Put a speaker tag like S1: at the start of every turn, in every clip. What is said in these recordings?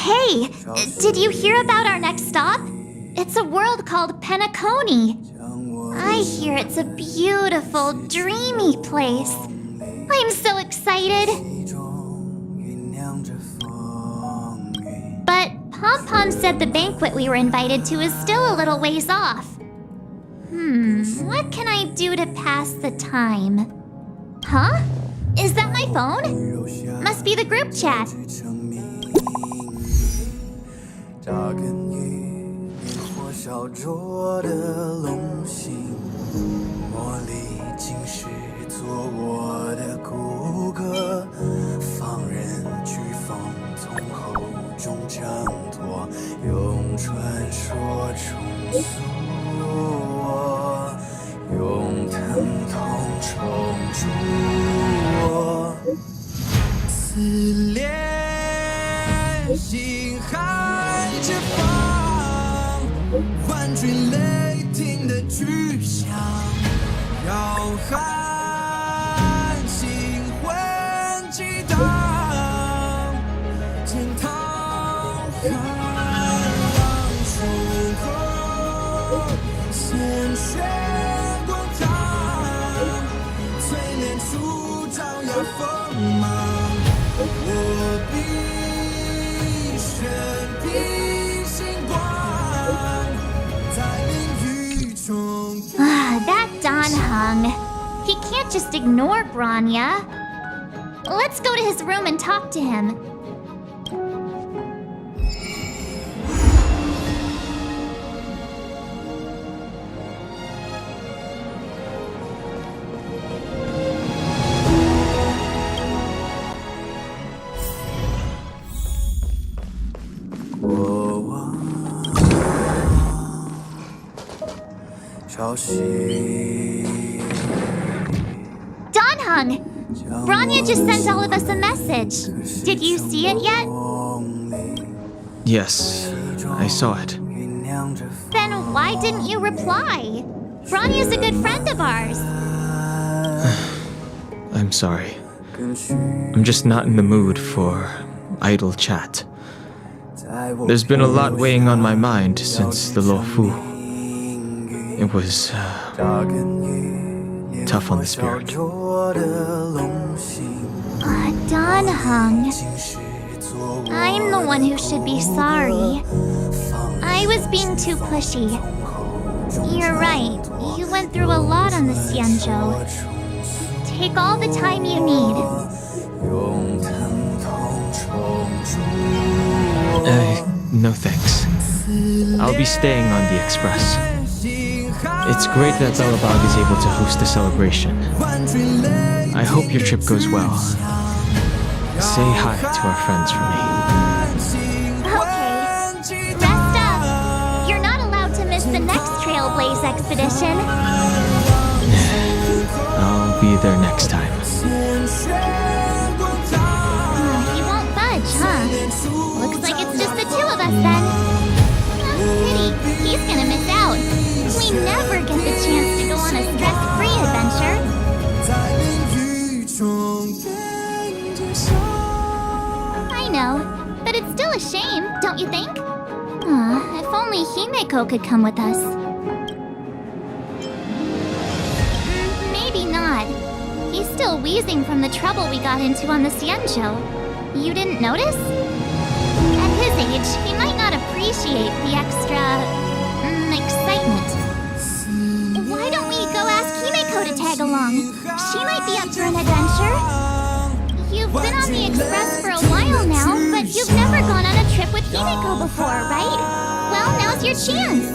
S1: Hey, did you hear about our next stop? It's a world called Penacony. I hear it's a beautiful, dreamy place. I'm so excited. But Pom-Pom said the banquet we were invited to is still a little ways off. What can I do to pass the time? Huh? Is that my phone? Must be the group chat. That Don Hung. He can't just ignore Bronya. Let's go to his room and talk to him. Don Hung! Bronya just sent all of us a message. Did you see it yet?
S2: Yes, I saw it.
S1: Then why didn't you reply? Bronya's a good friend of ours.
S2: I'm sorry. I'm just not in the mood for idle chat. There's been a lot weighing on my mind since the Lofu. It was tough on the spirit.
S1: Don Hung. I'm the one who should be sorry. I was being too pushy. You're right. You went through a lot on the Xianzhou. Take all the time you need.
S2: No thanks. I'll be staying on the Express. It's great that Belobog is able to host a celebration. I hope your trip goes well. Say hi to our friends for me.
S1: Okay. Rest up. You're not allowed to miss the next Trailblaze expedition.
S2: I'll be there next time.
S1: He won't budge, huh? Looks like it's just the two of us then. Pity. He's gonna miss out. We never get the chance to go on a stress-free adventure. I know, but it's still a shame, don't you think? If only Himeko could come with us. Maybe not. He's still wheezing from the trouble we got into on the Xianzhou. You didn't notice? At his age, he might not appreciate the extra excitement. Why don't we go ask Himeko to tag along? She might be up for an adventure. You've been on the Express for a while now, but you've never gone on a trip with Himeko before, right? Well, now's your chance.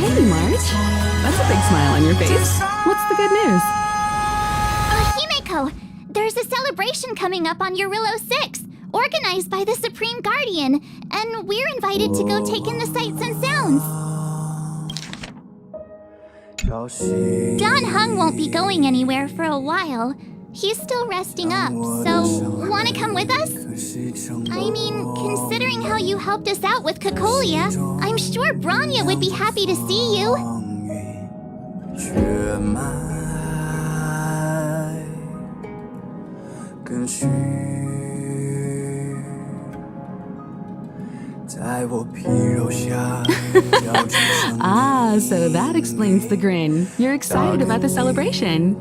S3: Hey, March. That's a big smile on your face. What's the good news?
S1: Himeko, there's a celebration coming up on Eurillo 6, organized by the Supreme Guardian, and we're invited to go take in the sights and sounds. Don Hung won't be going anywhere for a while. He's still resting up, so wanna come with us? I mean, considering how you helped us out with Cocolia, I'm sure Bronya would be happy to see you.
S3: Ah, so that explains the grin. You're excited about the celebration.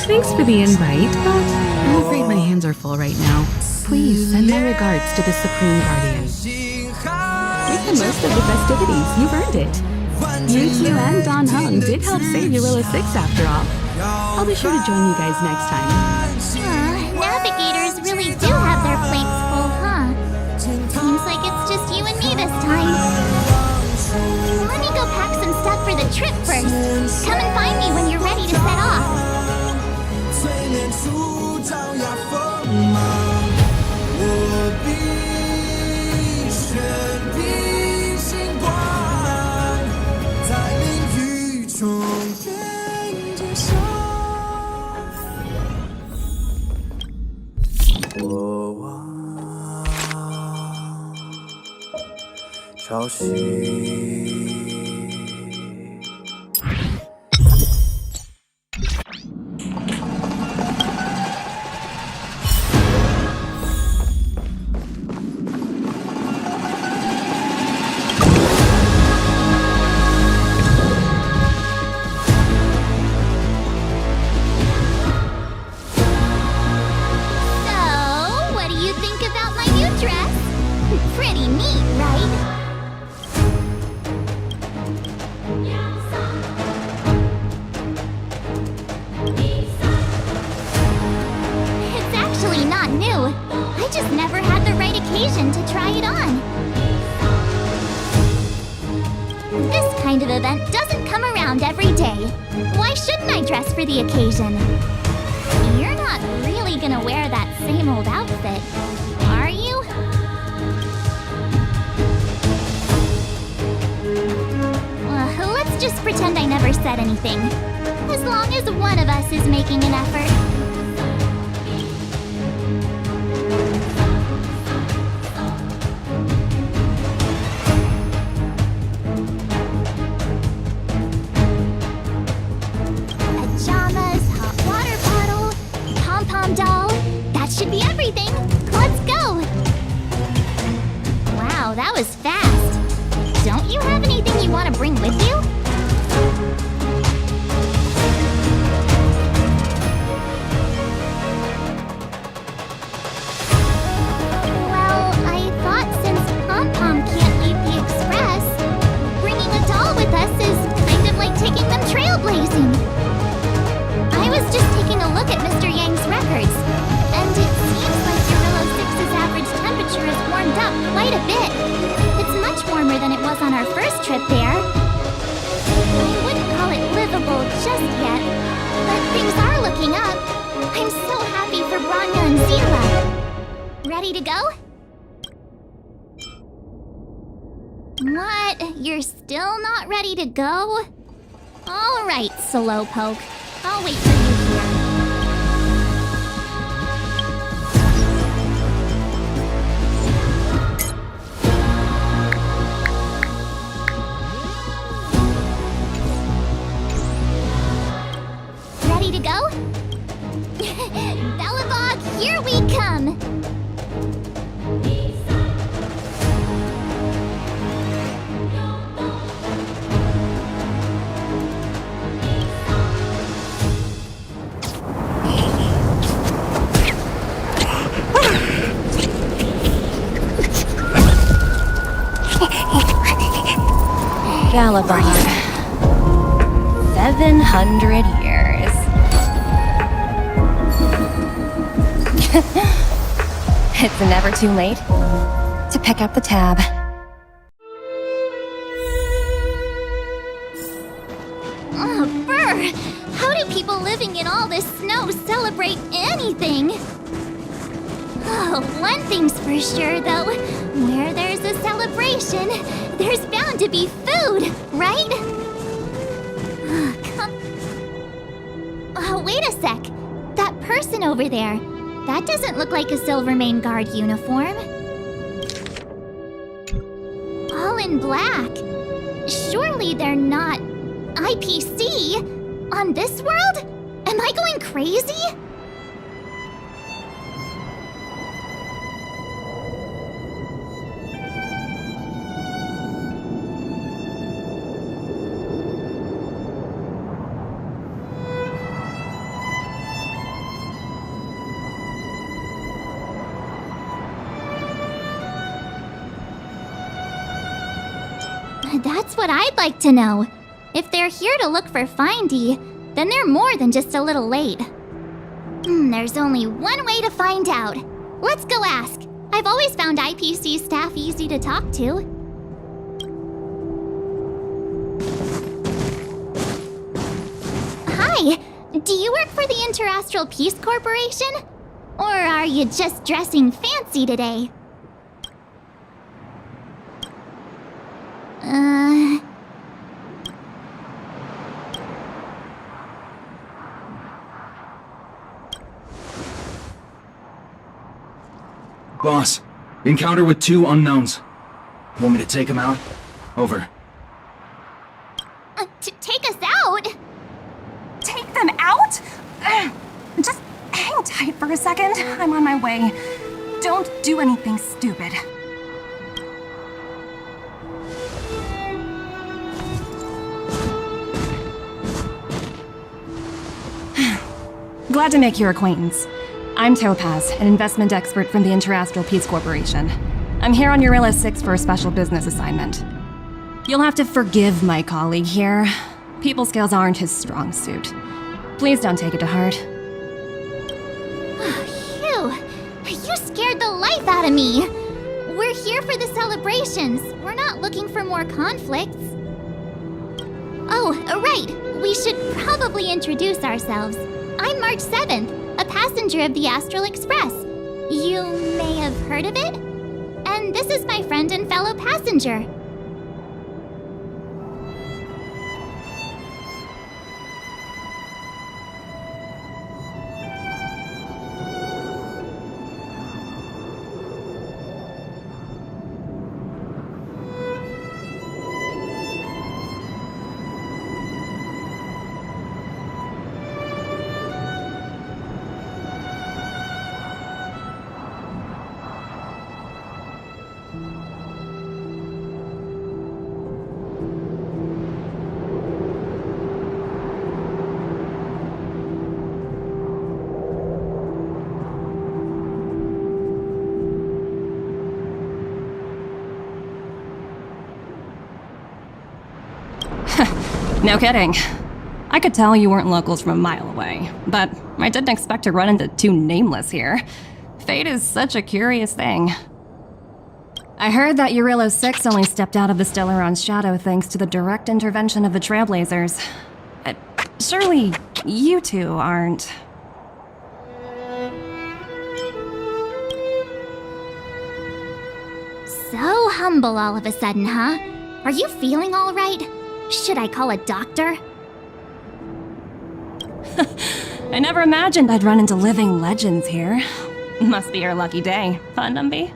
S3: Thanks for the invite, but I'm afraid my hands are full right now. Please send my regards to the Supreme Guardian. Make the most of the festivities. You've earned it. You two and Don Hung did help save Eurilla 6 after all. I'll be sure to join you guys next time.
S1: Navigators really do have their plates full, huh? Seems like it's just you and me this time. Let me go pack some stuff for the trip first. Come and find me when you're ready to set off. For the occasion. You're not really gonna wear that same old outfit, are you? Let's just pretend I never said anything. As long as one of us is making an effort. That was fast. Don't you have anything you want to bring with you? Well, I thought since Pom-Pom can't leave the Express, bringing a doll with us is kind of like taking them trailblazing. I was just taking a look at Mr. Yang's records, and it seems like Eurilla 6's average temperature has warmed up quite a bit. It's much warmer than it was on our first trip there. I wouldn't call it livable just yet, but things are looking up. I'm so happy for Bronya and Seele. Ready to go? What? You're still not ready to go? All right, Slowpoke. I'll wait for you here. Ready to go? Belobog, here we come!
S4: Belobog. 700 years. It's never too late to pick up the tab.
S1: people living in all this snow celebrate anything. Oh, one thing's for sure, though. Where there's a celebration, there's bound to be food, right? Oh, wait a sec. That person over there, that doesn't look like a Silvermane Guard uniform. All in black. Surely they're not IPC on this world? Am I going crazy? That's what I'd like to know. If they're here to look for Findy, then they're more than just a little late. There's only one way to find out. Let's go ask. I've always found IPC staff easy to talk to. Hi, do you work for the Interastral Peace Corporation? Or are you just dressing fancy today?
S5: Boss, encounter with 2 unknowns. Want me to take them out? Over.
S1: Take us out?
S4: Take them out? Just hang tight for a second. I'm on my way. Don't do anything stupid. Glad to make your acquaintance. I'm Topaz, an investment expert from the Interastral Peace Corporation. I'm here on Eurilla 6 for a special business assignment. You'll have to forgive my colleague here. People skills aren't his strong suit. Please don't take it to heart.
S1: Phew! You scared the life out of me! We're here for the celebrations. We're not looking for more conflicts. Oh, right. We should probably introduce ourselves. I'm March 7th, a passenger of the Astral Express. You may have heard of it? And this is my friend and fellow passenger.
S4: No kidding. I could tell you weren't locals from a mile away, but I didn't expect to run into 2 nameless here. Fate is such a curious thing. I heard that Eurilla 6 only stepped out of the Stellaron's shadow thanks to the direct intervention of the Trailblazers. Surely you 2 aren't...
S1: So humble all of a sudden, huh? Are you feeling all right? Should I call a doctor?
S4: I never imagined I'd run into living legends here. Must be your lucky day, huh, Dumby?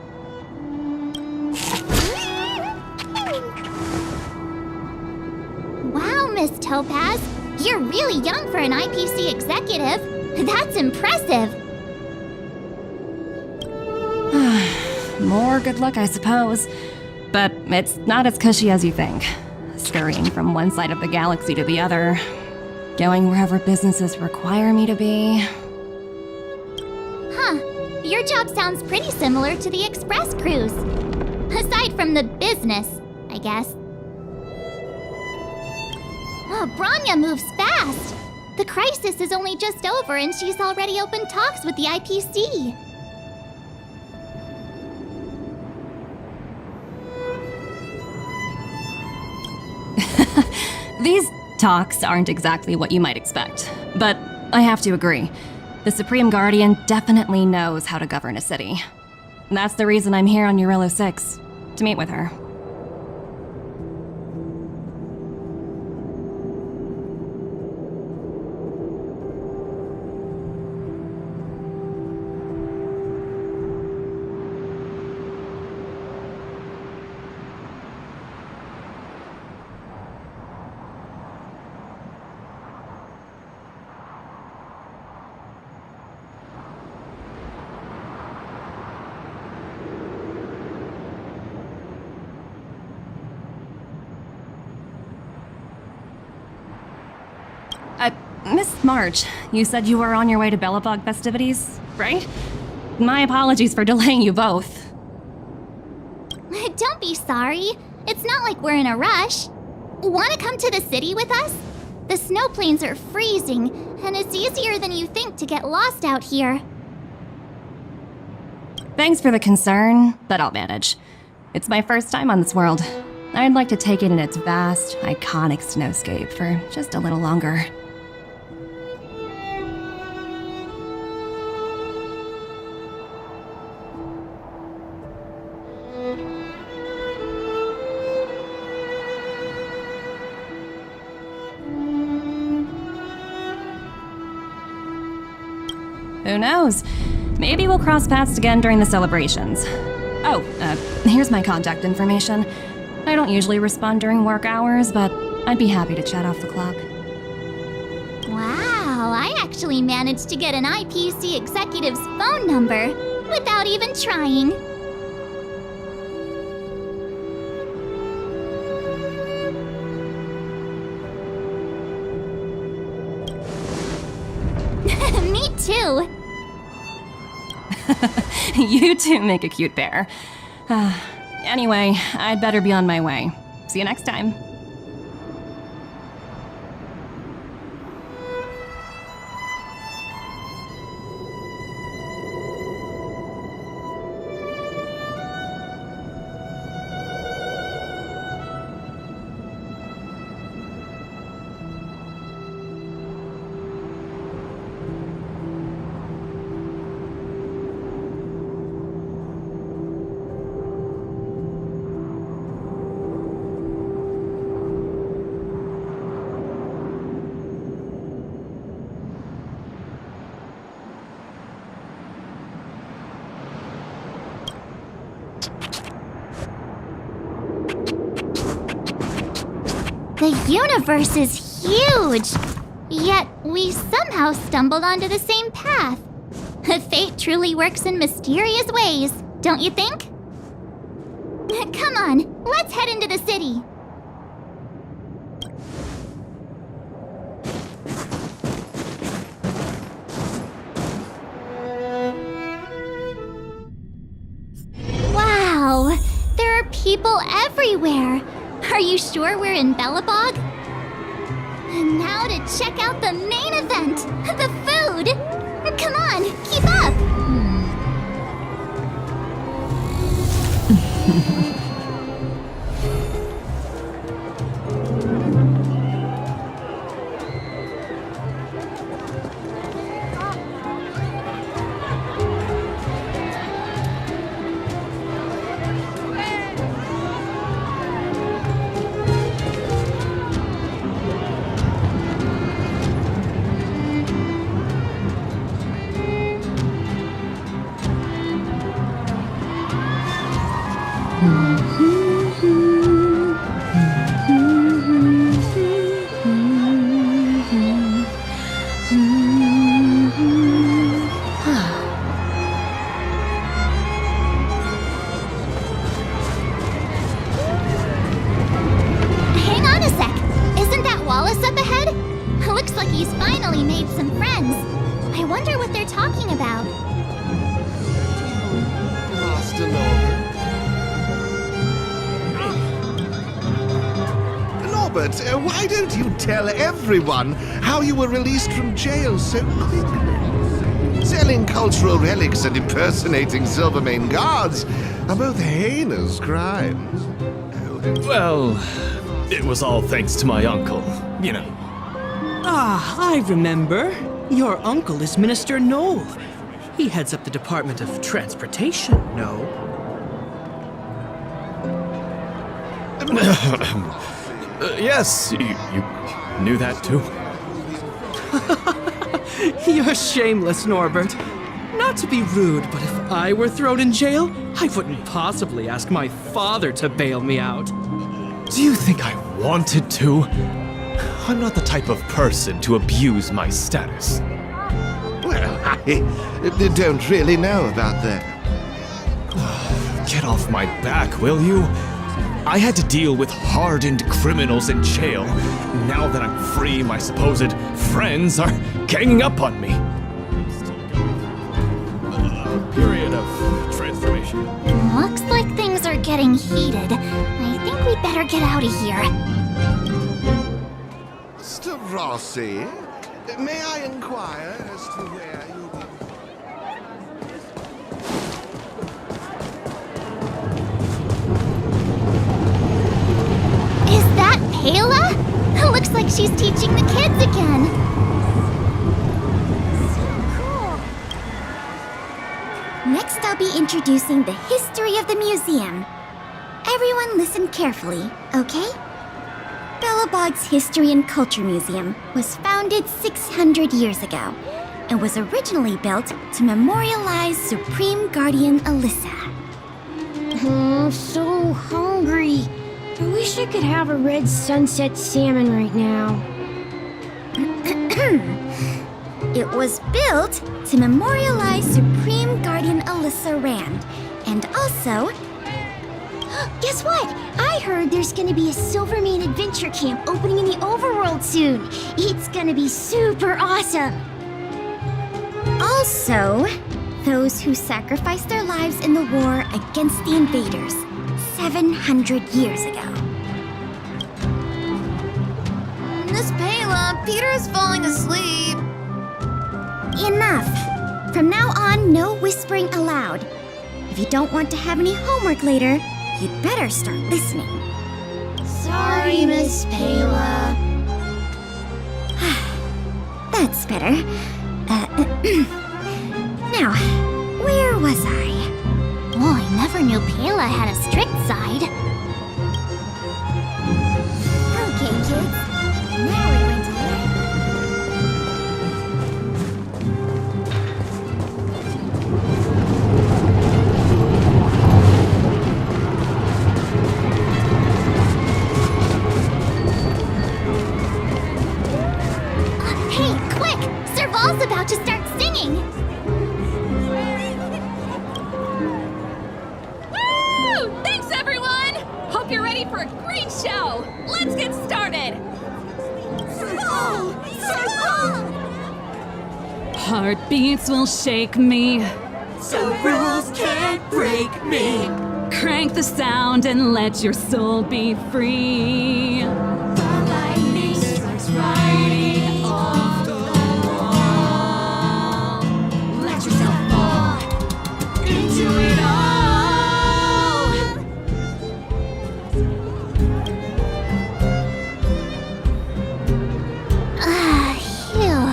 S1: Wow, Miss Topaz. You're really young for an IPC executive. That's impressive.
S4: More good luck, I suppose. But it's not as cushy as you think. Scurrying from one side of the galaxy to the other. Going wherever businesses require me to be.
S1: Huh. Your job sounds pretty similar to the Express cruise. Aside from the business, I guess. Oh, Bronya moves fast. The crisis is only just over and she's already opened talks with the IPC.
S4: These talks aren't exactly what you might expect. But I have to agree. The Supreme Guardian definitely knows how to govern a city. That's the reason I'm here on Eurillo 6, to meet with her. Miss March, you said you were on your way to Belobog festivities, right? My apologies for delaying you both.
S1: Don't be sorry. It's not like we're in a rush. Want to come to the city with us? The snow plains are freezing, and it's easier than you think to get lost out here.
S4: Thanks for the concern, but I'll manage. It's my first time on this world. I'd like to take it in its vast, iconic snowscape for just a little longer. Who knows? Maybe we'll cross paths again during the celebrations. Oh, here's my contact information. I don't usually respond during work hours, but I'd be happy to chat off the clock.
S1: Wow, I actually managed to get an IPC executive's phone number without even trying. Me too.
S4: You two make a cute pair. Anyway, I'd better be on my way. See you next time.
S1: The universe is huge! Yet we somehow stumbled onto the same path. Fate truly works in mysterious ways, don't you think? Come on, let's head into the city. Wow, there are people everywhere. Are you sure we're in Belobog? And now to check out the main event, the food! Come on, keep up!
S6: Why don't you tell everyone how you were released from jail so quickly? Selling cultural relics and impersonating Silvermane guards are both heinous crimes.
S7: Well, it was all thanks to my uncle, you know. Ah, I remember. Your uncle is Minister Knoll. He heads up the Department of Transportation, no?
S8: Yes, you knew that too.
S7: You're shameless, Norbert. Not to be rude, but if I were thrown in jail, I wouldn't possibly ask my father to bail me out.
S8: Do you think I wanted to? I'm not the type of person to abuse my status.
S6: Well, I don't really know about that.
S8: Get off my back, will you? I had to deal with hardened criminals in jail. Now that I'm free, my supposed friends are ganging up on me. Period of transformation.
S1: Looks like things are getting heated. I think we better get out of here.
S6: Mr. Rossi, may I inquire as to where you'll be?
S1: Is that Pela? Looks like she's teaching the kids again. Next, I'll be introducing the history of the museum. Everyone listen carefully, okay? Belobog's History and Culture Museum was founded 600 years ago and was originally built to memorialize Supreme Guardian Alyssa.
S9: I'm so hungry. I wish I could have a red sunset salmon right now.
S1: It was built to memorialize Supreme Guardian Alyssa Rand, and also...
S9: Guess what? I heard there's gonna be a Silvermane adventure camp opening in the overworld soon. It's gonna be super awesome.
S1: Also, those who sacrificed their lives in the war against the Invaders 700 years ago.
S10: Miss Pela, Peter is falling asleep.
S1: Enough! From now on, no whispering aloud. If you don't want to have any homework later, you'd better start listening.
S9: Sorry, Miss Pela.
S1: That's better. Now, where was I? Oh, I never knew Pela had a strict side. Okay, kids. Now we're going to learn. Hey, quick! Serval's about to start singing!
S4: Woo! Thanks, everyone! Hope you're ready for a great show! Let's get started!
S1: Serval! Serval!
S3: Heartbeats will shake me.
S1: So rules can't break me.
S3: Crank the sound and let your soul be free.
S1: The lightning strikes right off the wall. Let yourself fall into it all. Phew.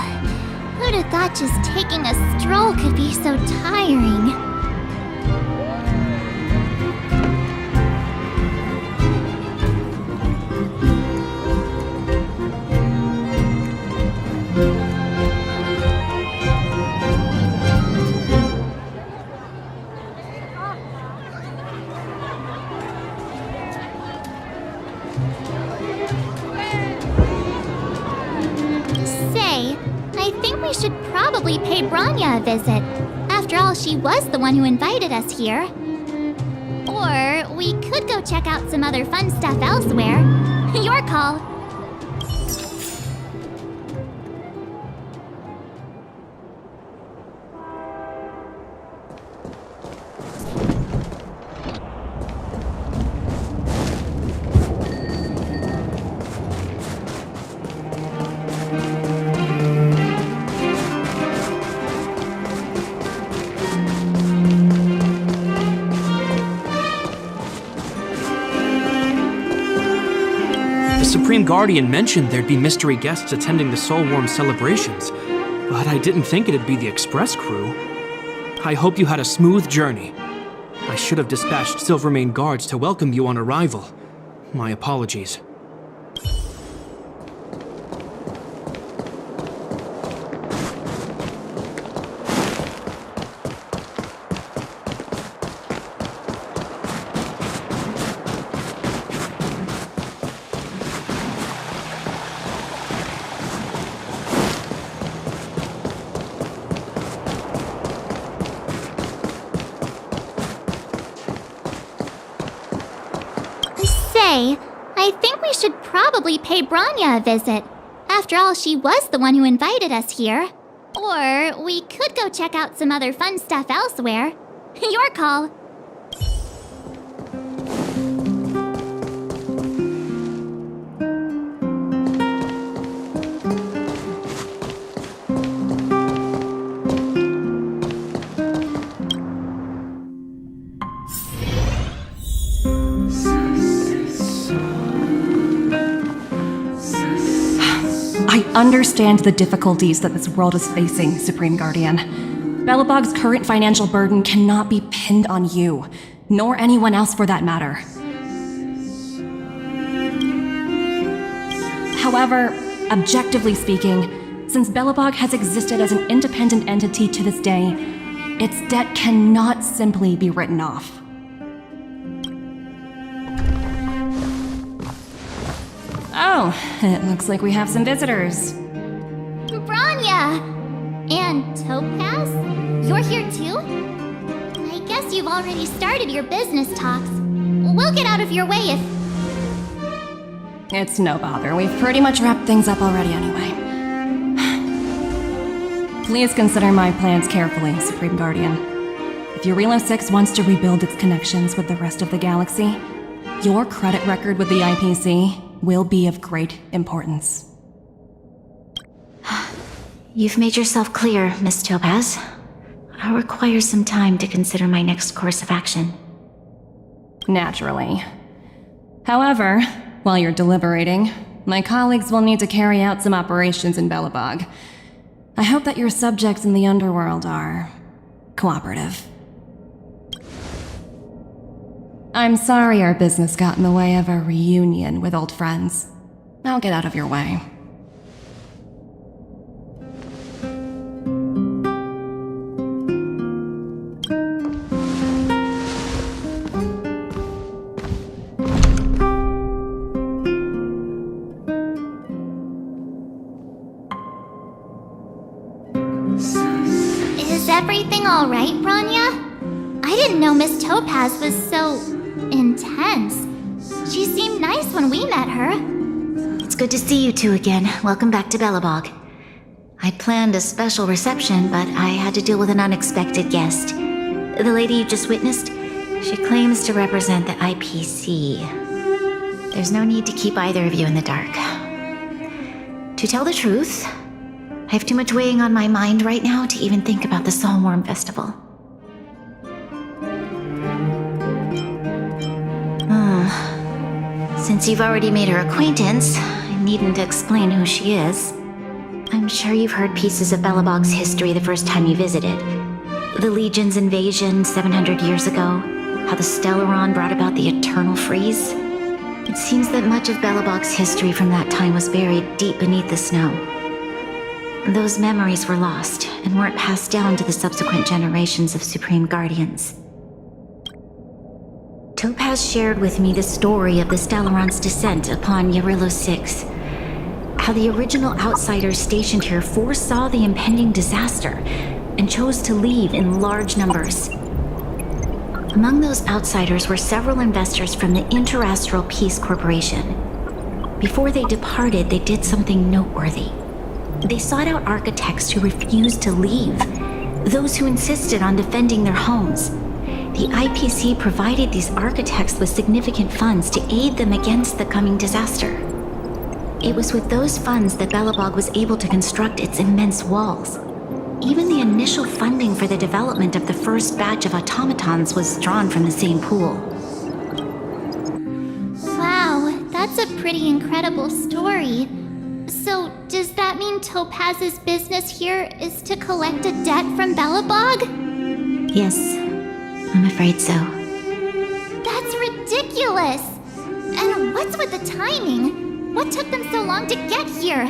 S1: Who'd have thought just taking a stroll could be so tiring? Say, I think we should probably pay Bronya a visit. After all, she was the one who invited us here. Or we could go check out some other fun stuff elsewhere. Your call.
S7: Supreme Guardian mentioned there'd be mystery guests attending the Soulworm celebrations, but I didn't think it'd be the Express crew. I hope you had a smooth journey. I should have dispatched Silvermane guards to welcome you on arrival. My apologies.
S1: I think we should probably pay Bronya a visit. After all, she was the one who invited us here. Or we could go check out some other fun stuff elsewhere. Your call.
S4: I understand the difficulties that this world is facing, Supreme Guardian. Belobog's current financial burden cannot be pinned on you, nor anyone else for that matter. However, objectively speaking, since Belobog has existed as an independent entity to this day, its debt cannot simply be written off. Oh, it looks like we have some visitors.
S1: Bronya! And Topaz? You're here too? I guess you've already started your business talks. We'll get out of your way if...
S4: It's no bother. We've pretty much wrapped things up already anyway. Please consider my plans carefully, Supreme Guardian. If Eurilo 6 wants to rebuild its connections with the rest of the galaxy, your credit record with the IPC will be of great importance.
S9: You've made yourself clear, Miss Topaz. I'll require some time to consider my next course of action.
S4: Naturally. However, while you're deliberating, my colleagues will need to carry out some operations in Belobog. I hope that your subjects in the underworld are cooperative. I'm sorry our business got in the way of a reunion with old friends. I'll get out of your way.
S1: Is everything all right, Bronya? I didn't know Miss Topaz was so... intense. She seemed nice when we met her.
S9: It's good to see you two again. Welcome back to Belobog. I'd planned a special reception, but I had to deal with an unexpected guest. The lady you just witnessed, she claims to represent the IPC. There's no need to keep either of you in the dark. To tell the truth, I have too much weighing on my mind right now to even think about the Soulworm Festival. Since you've already made her acquaintance, I needn't explain who she is. I'm sure you've heard pieces of Belobog's history the first time you visited. The Legion's invasion 700 years ago, how the Stellaron brought about the Eternal Freeze. It seems that much of Belobog's history from that time was buried deep beneath the snow. Those memories were lost and weren't passed down to the subsequent generations of Supreme Guardians. Topaz shared with me the story of the Stellaron's descent upon Eurilo 6. How the original outsiders stationed here foresaw the impending disaster and chose to leave in large numbers. Among those outsiders were several investors from the Interastral Peace Corporation. Before they departed, they did something noteworthy. They sought out architects who refused to leave, those who insisted on defending their homes. The IPC provided these architects with significant funds to aid them against the coming disaster. It was with those funds that Belobog was able to construct its immense walls. Even the initial funding for the development of the first batch of automatons was drawn from the same pool.
S1: Wow, That's a pretty incredible story. So, does that mean Topaz's business here is to collect a debt from Belobog?
S9: Yes, I'm afraid so.
S1: That's ridiculous! And what's with the timing? What took them so long to get here?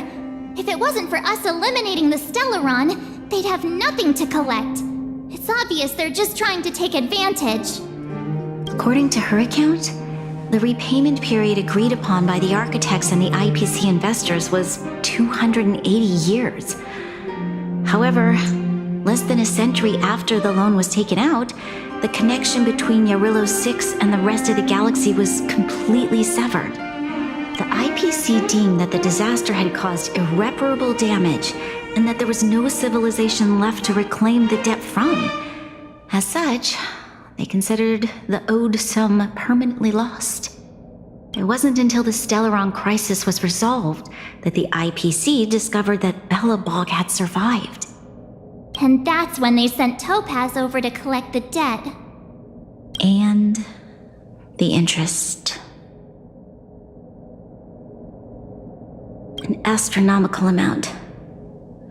S1: If it wasn't for us eliminating the Stellaron, they'd have nothing to collect. It's obvious they're just trying to take advantage.
S9: According to her account, the repayment period agreed upon by the architects and the IPC investors was 280 years. However, less than a century after the loan was taken out, the connection between Yarillo 6 and the rest of the galaxy was completely severed. The IPC deemed that the disaster had caused irreparable damage and that there was no civilization left to reclaim the debt from. As such, they considered the owed sum permanently lost. It wasn't until the Stellaron crisis was resolved that the IPC discovered that Belobog had survived.
S1: And that's when they sent Topaz over to collect the debt.
S9: And the interest. An astronomical amount.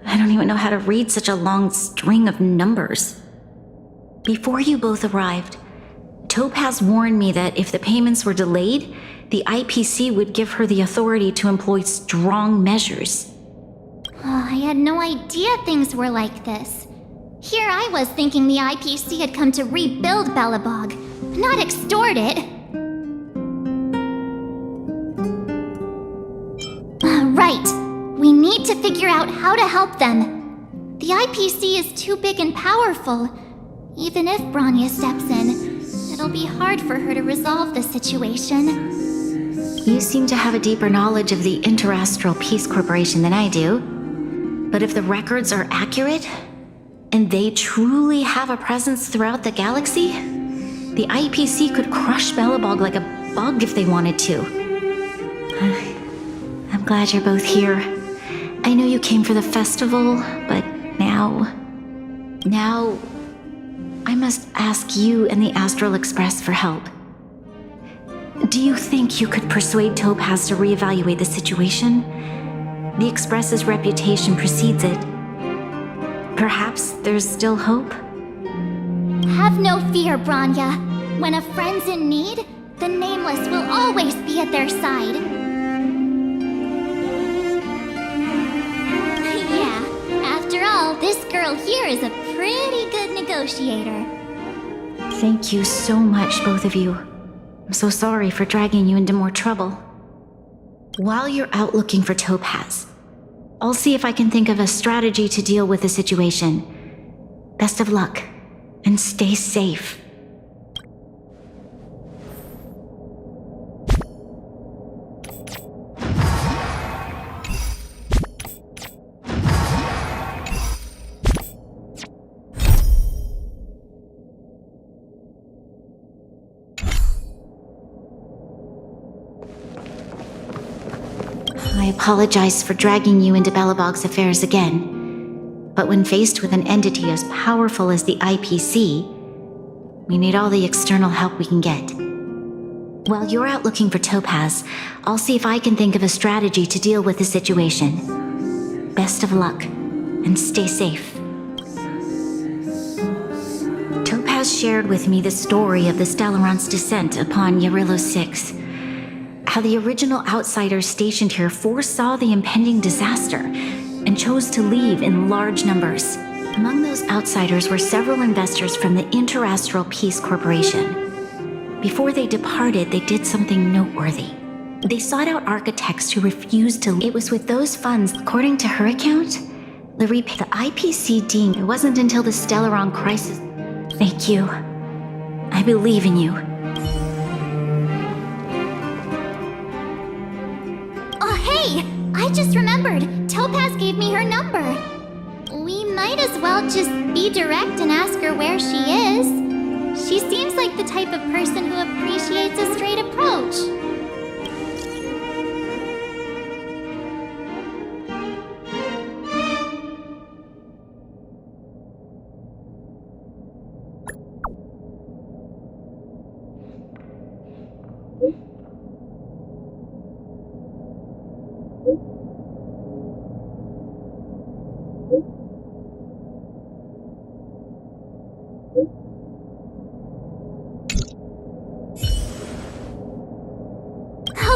S9: I don't even know how to read such a long string of numbers. Before you both arrived, Topaz warned me that if the payments were delayed, the IPC would give her the authority to employ strong measures.
S1: Oh, I had no idea things were like this. Here I was thinking the IPC had come to rebuild Belobog, not extort it. Right. We need to figure out how to help them. The IPC is too big and powerful. Even if Bronya steps in, it'll be hard for her to resolve the situation.
S9: You seem to have a deeper knowledge of the Interastral Peace Corporation than I do. But if the records are accurate, and they truly have a presence throughout the galaxy, the IPC could crush Belobog like a bug if they wanted to. I'm glad you're both here. I know you came for the festival, but now I must ask you and the Astral Express for help. Do you think you could persuade Topaz to reevaluate the situation? The Express's reputation precedes it. Perhaps there's still hope?
S1: Have no fear, Bronya. When a friend's in need, the Nameless will always be at their side. Yeah, after all, this girl here is a pretty good negotiator.
S9: Thank you so much, both of you. I'm so sorry for dragging you into more trouble. While you're out looking for Topaz, I'll see if I can think of a strategy to deal with the situation. Best of luck, and stay safe. I apologize for dragging you into Belobog's affairs again, but when faced with an entity as powerful as the IPC, we need all the external help we can get. While you're out looking for Topaz, I'll see if I can think of a strategy to deal with the situation. Best of luck, and stay safe. Topaz shared with me the story of the Stellaron's descent upon Yarillo 6. How the original outsiders stationed here foresaw the impending disaster and chose to leave in large numbers. Among those outsiders were several investors from the Interastral Peace Corporation. Before they departed, they did something noteworthy. They sought out architects who refused to. It was with those funds, according to her account, the IPC deemed it wasn't until the Stellaron crisis. Thank you. I believe in you.
S1: I just remembered. Topaz gave me her number. We might as well just be direct and ask her where she is. She seems like the type of person who appreciates a straight approach.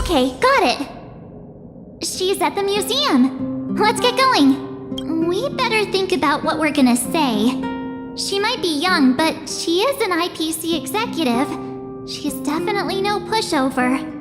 S1: Okay, got it. She's at the museum. Let's get going. We better think about what we're gonna say. She might be young, but she is an IPC executive. She's definitely no pushover.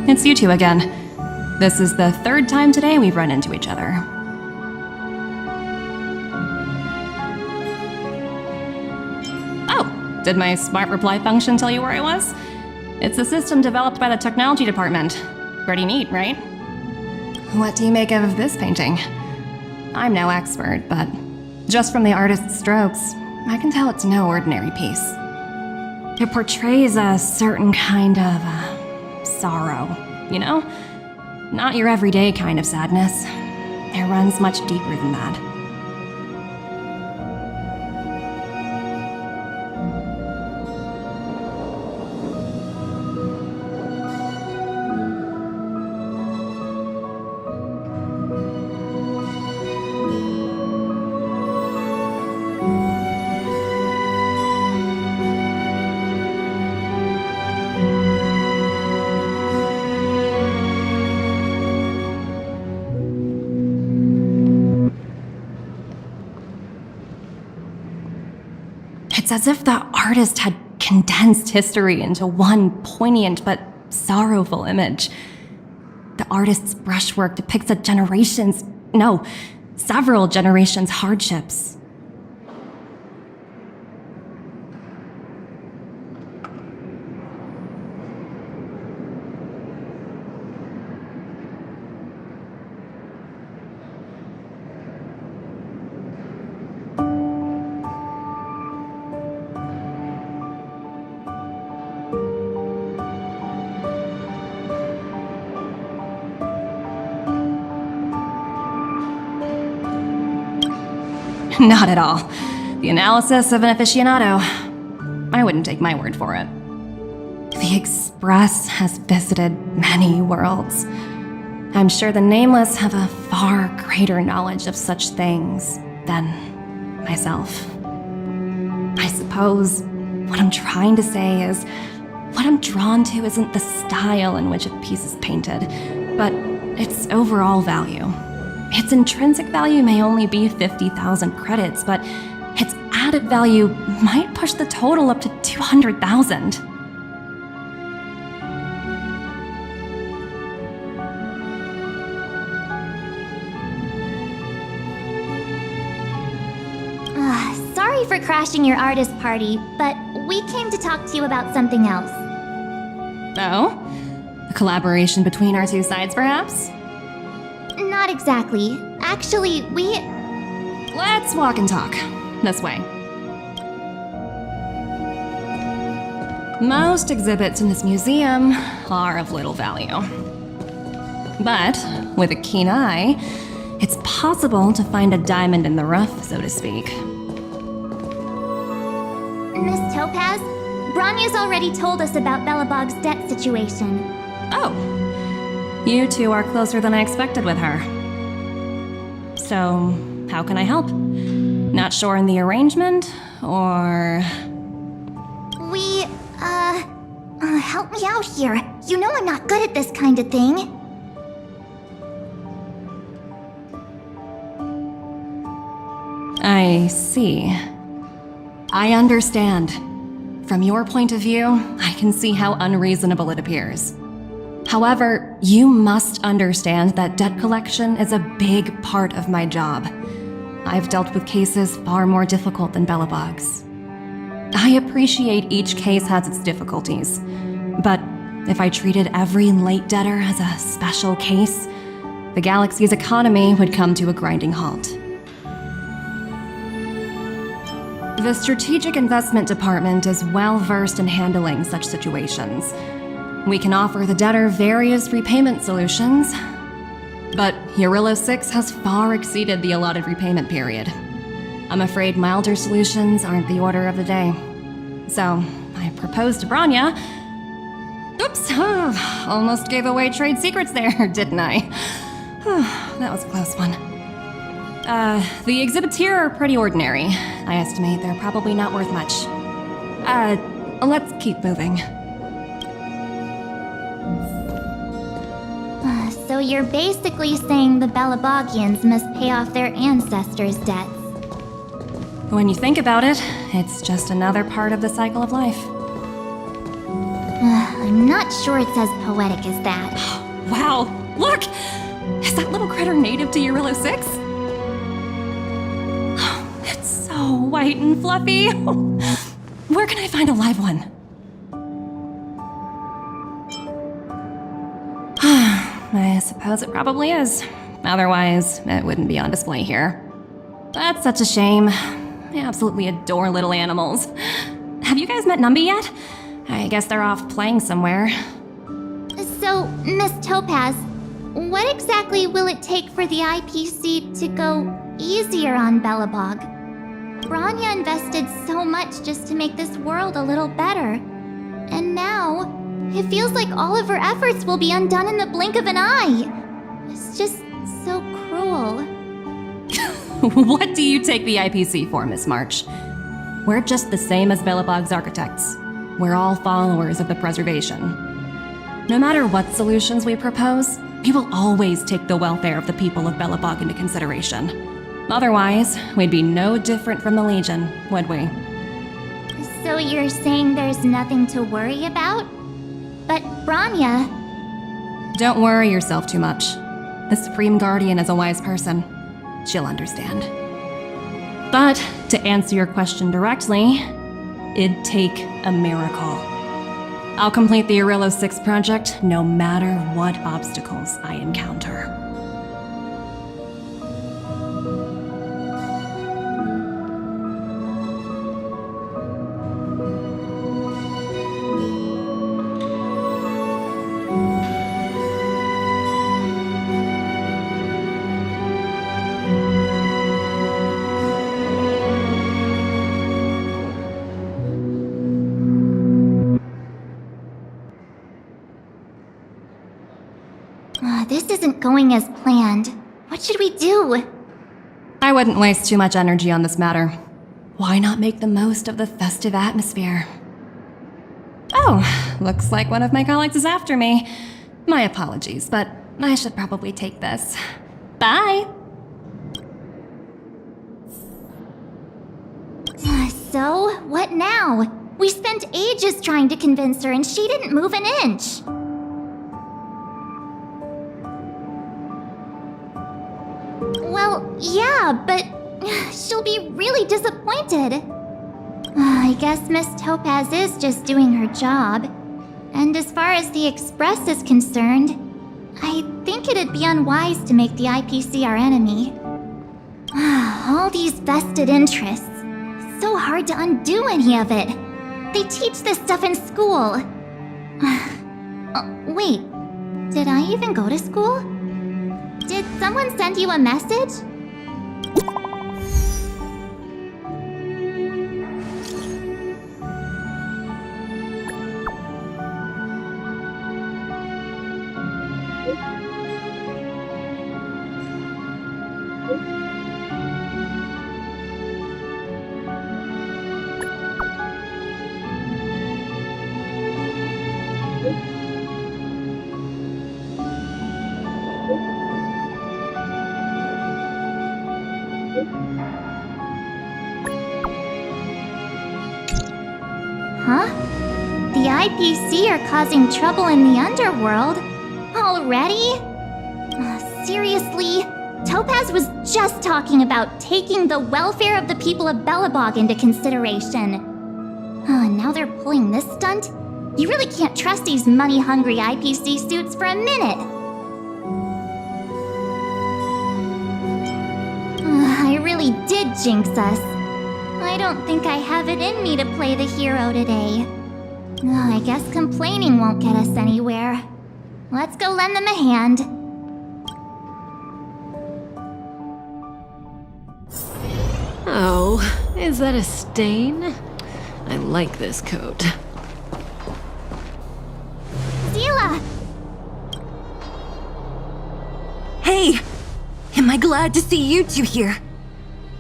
S4: It's you two again. This is the third time today we've run into each other. Oh, did my smart reply function tell you where I was? It's a system developed by the technology department. Pretty neat, right? What do you make of this painting? I'm no expert, but just from the artist's strokes, I can tell it's no ordinary piece. It portrays a certain kind of sorrow, you know? Not your everyday kind of sadness. It runs much deeper than that. It's as if the artist had condensed history into one poignant but sorrowful image. The artist's brushwork depicts several generations' hardships. Not at all. The analysis of an aficionado. I wouldn't take my word for it. The Express has visited many worlds. I'm sure the Nameless have a far greater knowledge of such things than myself. I suppose what I'm trying to say is, what I'm drawn to isn't the style in which a piece is painted, but its overall value. Its intrinsic value may only be 50,000 credits, but its added value might push the total up to 200,000.
S1: Sorry for crashing your artist party, but we came to talk to you about something else.
S4: Oh? A collaboration between our two sides, perhaps?
S1: Not exactly. Actually,
S4: Let's walk and talk. This way. Most exhibits in this museum are of little value. But, with a keen eye, it's possible to find a diamond in the rough, so to speak.
S1: Miss Topaz, Bronya's already told us about Belobog's debt situation.
S4: Oh. You two are closer than I expected with her. So, how can I help? Not sure in the arrangement, or...
S1: Help me out here. You know I'm not good at this kind of thing.
S4: I see. I understand. From your point of view, I can see how unreasonable it appears. However, you must understand that debt collection is a big part of my job. I've dealt with cases far more difficult than Belobog's. I appreciate each case has its difficulties, but If I treated every late debtor as a special case, the galaxy's economy would come to a grinding halt. The Strategic Investment Department is well versed in handling such situations. We can offer the debtor various repayment solutions, but Eurillo 6 has far exceeded the allotted repayment period. I'm afraid milder solutions aren't the order of the day. So, I proposed to Bronya. Oops, almost gave away trade secrets there, didn't I? That was a close one. The exhibits here are pretty ordinary. I estimate they're probably not worth much. Let's keep moving.
S1: So you're basically saying the Belobogians must pay off their ancestors' debts.
S4: When you think about it, it's just another part of the cycle of life.
S1: I'm not sure it's as poetic as that.
S4: Wow, look! Is that little critter native to Eurillo 6? It's so white and fluffy. Where can I find a live one? I suppose it probably is. Otherwise, it wouldn't be on display here. That's such a shame. I absolutely adore little animals. Have you guys met Numby yet? I guess they're off playing somewhere.
S1: So, Miss Topaz, what exactly will it take for the IPC to go easier on Belobog? Bronya invested so much just to make this world a little better. And now, it feels like all of her efforts will be undone in the blink of an eye. It's just so cruel.
S4: What do you take the IPC for, Miss March? We're just the same as Belobog's architects. We're all followers of the preservation. No matter what solutions we propose, we will always take the welfare of the people of Belobog into consideration. Otherwise, we'd be no different from the Legion, would we?
S1: So you're saying there's nothing to worry about? But Bronya...
S4: Don't worry yourself too much. The Supreme Guardian is a wise person. She'll understand. But, to answer your question directly, it'd take a miracle. I'll complete the Eurillo 6 project no matter what obstacles I encounter.
S1: This isn't going as planned. What should we do?
S4: I wouldn't waste too much energy on this matter. Why not make the most of the festive atmosphere? Oh, looks like one of my colleagues is after me. My apologies, but I should probably take this. Bye!
S1: So, what now? We spent ages trying to convince her and she didn't move an inch. Well, yeah, but she'll be really disappointed. I guess Miss Topaz is just doing her job. And as far as the Express is concerned, I think it'd be unwise to make the IPC our enemy. All these vested interests. So hard to undo any of it. They teach this stuff in school. Wait, did I even go to school? Did someone send you a message? Huh? The IPC are causing trouble in the underworld? Already? Seriously? Topaz was just talking about taking the welfare of the people of Belobog into consideration. And now they're pulling this stunt? You really can't trust these money-hungry IPC suits for a minute. I really did jinx us. I don't think I have it in me to play the hero today. I guess complaining won't get us anywhere. Let's go lend them a hand.
S11: Oh, is that a stain? I like this coat.
S1: Seele!
S4: Hey! Am I glad to see you two here?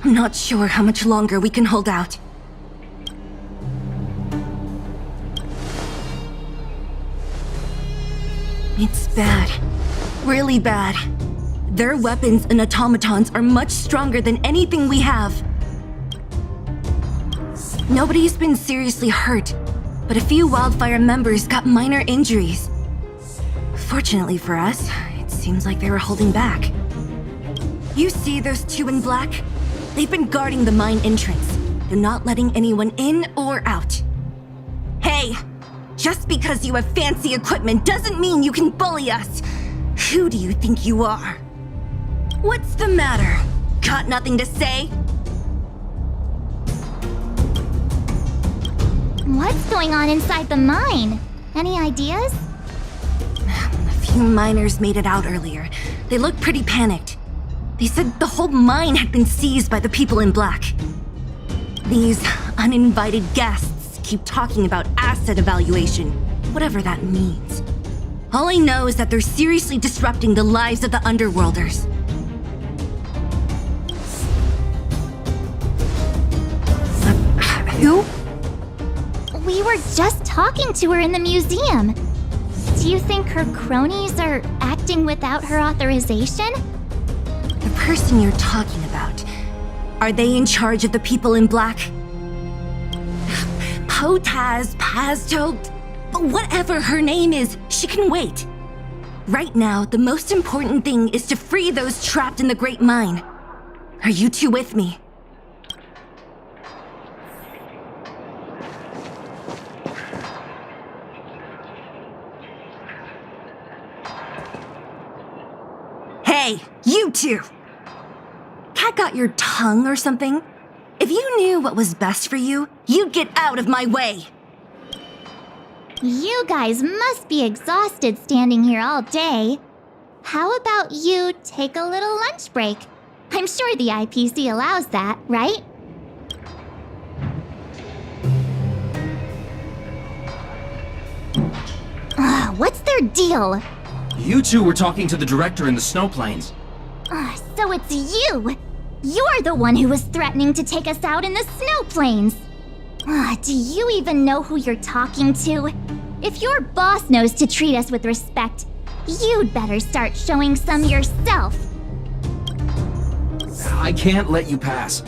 S4: I'm not sure how much longer we can hold out. It's bad. Really bad. Their weapons and automatons are much stronger than anything we have. Nobody's been seriously hurt, but a few Wildfire members got minor injuries. Fortunately for us, it seems like they were holding back. You see those two in black? They've been guarding the mine entrance. They're not letting anyone in or out. Hey! Just because you have fancy equipment doesn't mean you can bully us! Who do you think you are? What's the matter? Got nothing to say?
S1: What's going on inside the mine? Any ideas?
S4: A few miners made it out earlier. They looked pretty panicked. They said the whole mine had been seized by the people in black. These uninvited guests keep talking about asset evaluation, whatever that means. All I know is that they're seriously disrupting the lives of the Underworlders. Who?
S1: We were just talking to her in the museum. Do you think her cronies are acting without her authorization?
S4: The person you're talking about, are they in charge of the people in black? Topaz, Pazto, whatever her name is, she can wait. Right now, the most important thing is to free those trapped in the Great Mine. Are you two with me? Hey, you two! Cat got your tongue or something? If you knew what was best for you, you'd get out of my way!
S1: You guys must be exhausted standing here all day. How about you take a little lunch break? I'm sure the IPC allows that, right? What's their deal?
S5: You two were talking to the director in the snow plains.
S1: So it's you! You're the one who was threatening to take us out in the snow plains! Do you even know who you're talking to? If your boss knows to treat us with respect, you'd better start showing some yourself.
S5: I can't let you pass.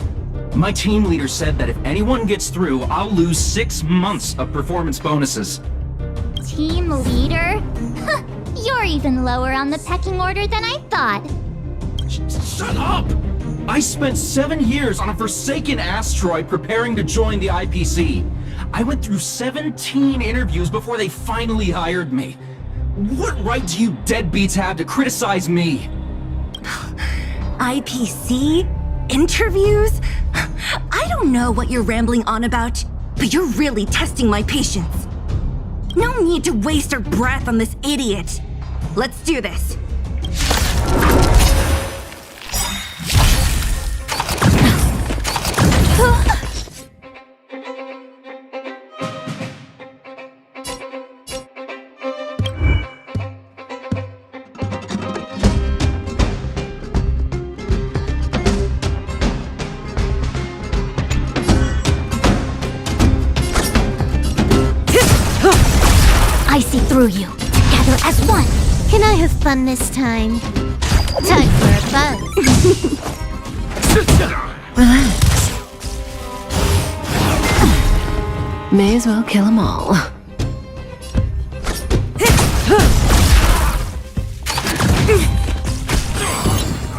S5: My team leader said that if anyone gets through, I'll lose 6 months of performance bonuses.
S1: Team leader? You're even lower on the pecking order than I thought.
S5: Shut up! I spent 7 years on a forsaken asteroid preparing to join the IPC. I went through 17 interviews before they finally hired me. What right do you deadbeats have to criticize me?
S4: IPC? Interviews? I don't know what you're rambling on about, but you're really testing my patience. No need to waste our breath on this idiot. Let's do this.
S1: I see through you. Together as one.
S10: Can I have fun this time? Time for a buzz.
S11: Relax. May as well kill them all.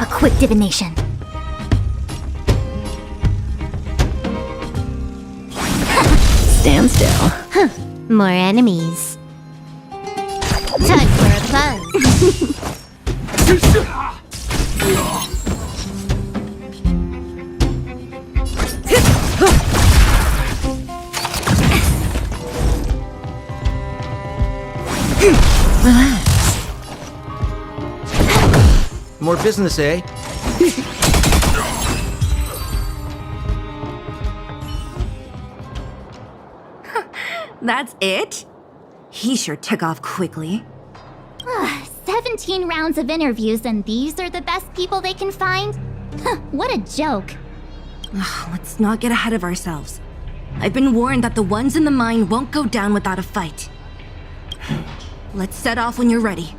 S1: A quick divination.
S11: Stand still.
S10: More enemies. Time for a buzz.
S12: More business, eh?
S13: That's it? He sure took off quickly.
S1: 17 rounds of interviews and these are the best people they can find? What a joke.
S13: Let's not get ahead of ourselves. I've been warned that the ones in the mine won't go down without a fight. Let's set off when you're ready.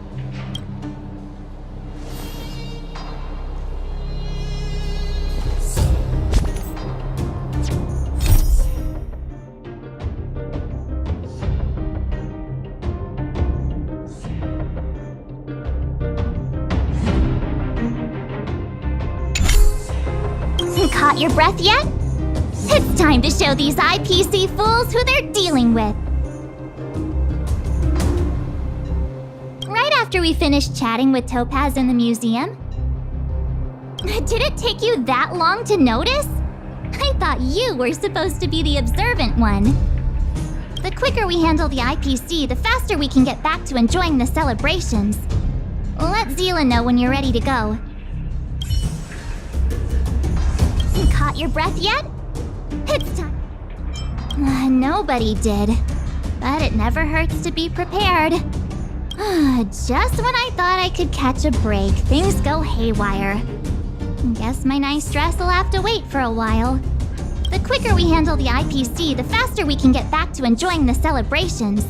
S1: Caught your breath yet? It's time to show these IPC fools who they're dealing with. Right after we finished chatting with Topaz in the museum. Did it take you that long to notice? I thought you were supposed to be the observant one. The quicker we handle the IPC, the faster we can get back to enjoying the celebrations. Let Seele know when you're ready to go. Caught your breath yet? It's time. Nobody did. But it never hurts to be prepared. Just when I thought I could catch a break, things go haywire. Guess my nice dress will have to wait for a while. The quicker we handle the IPC, the faster we can get back to enjoying the celebrations.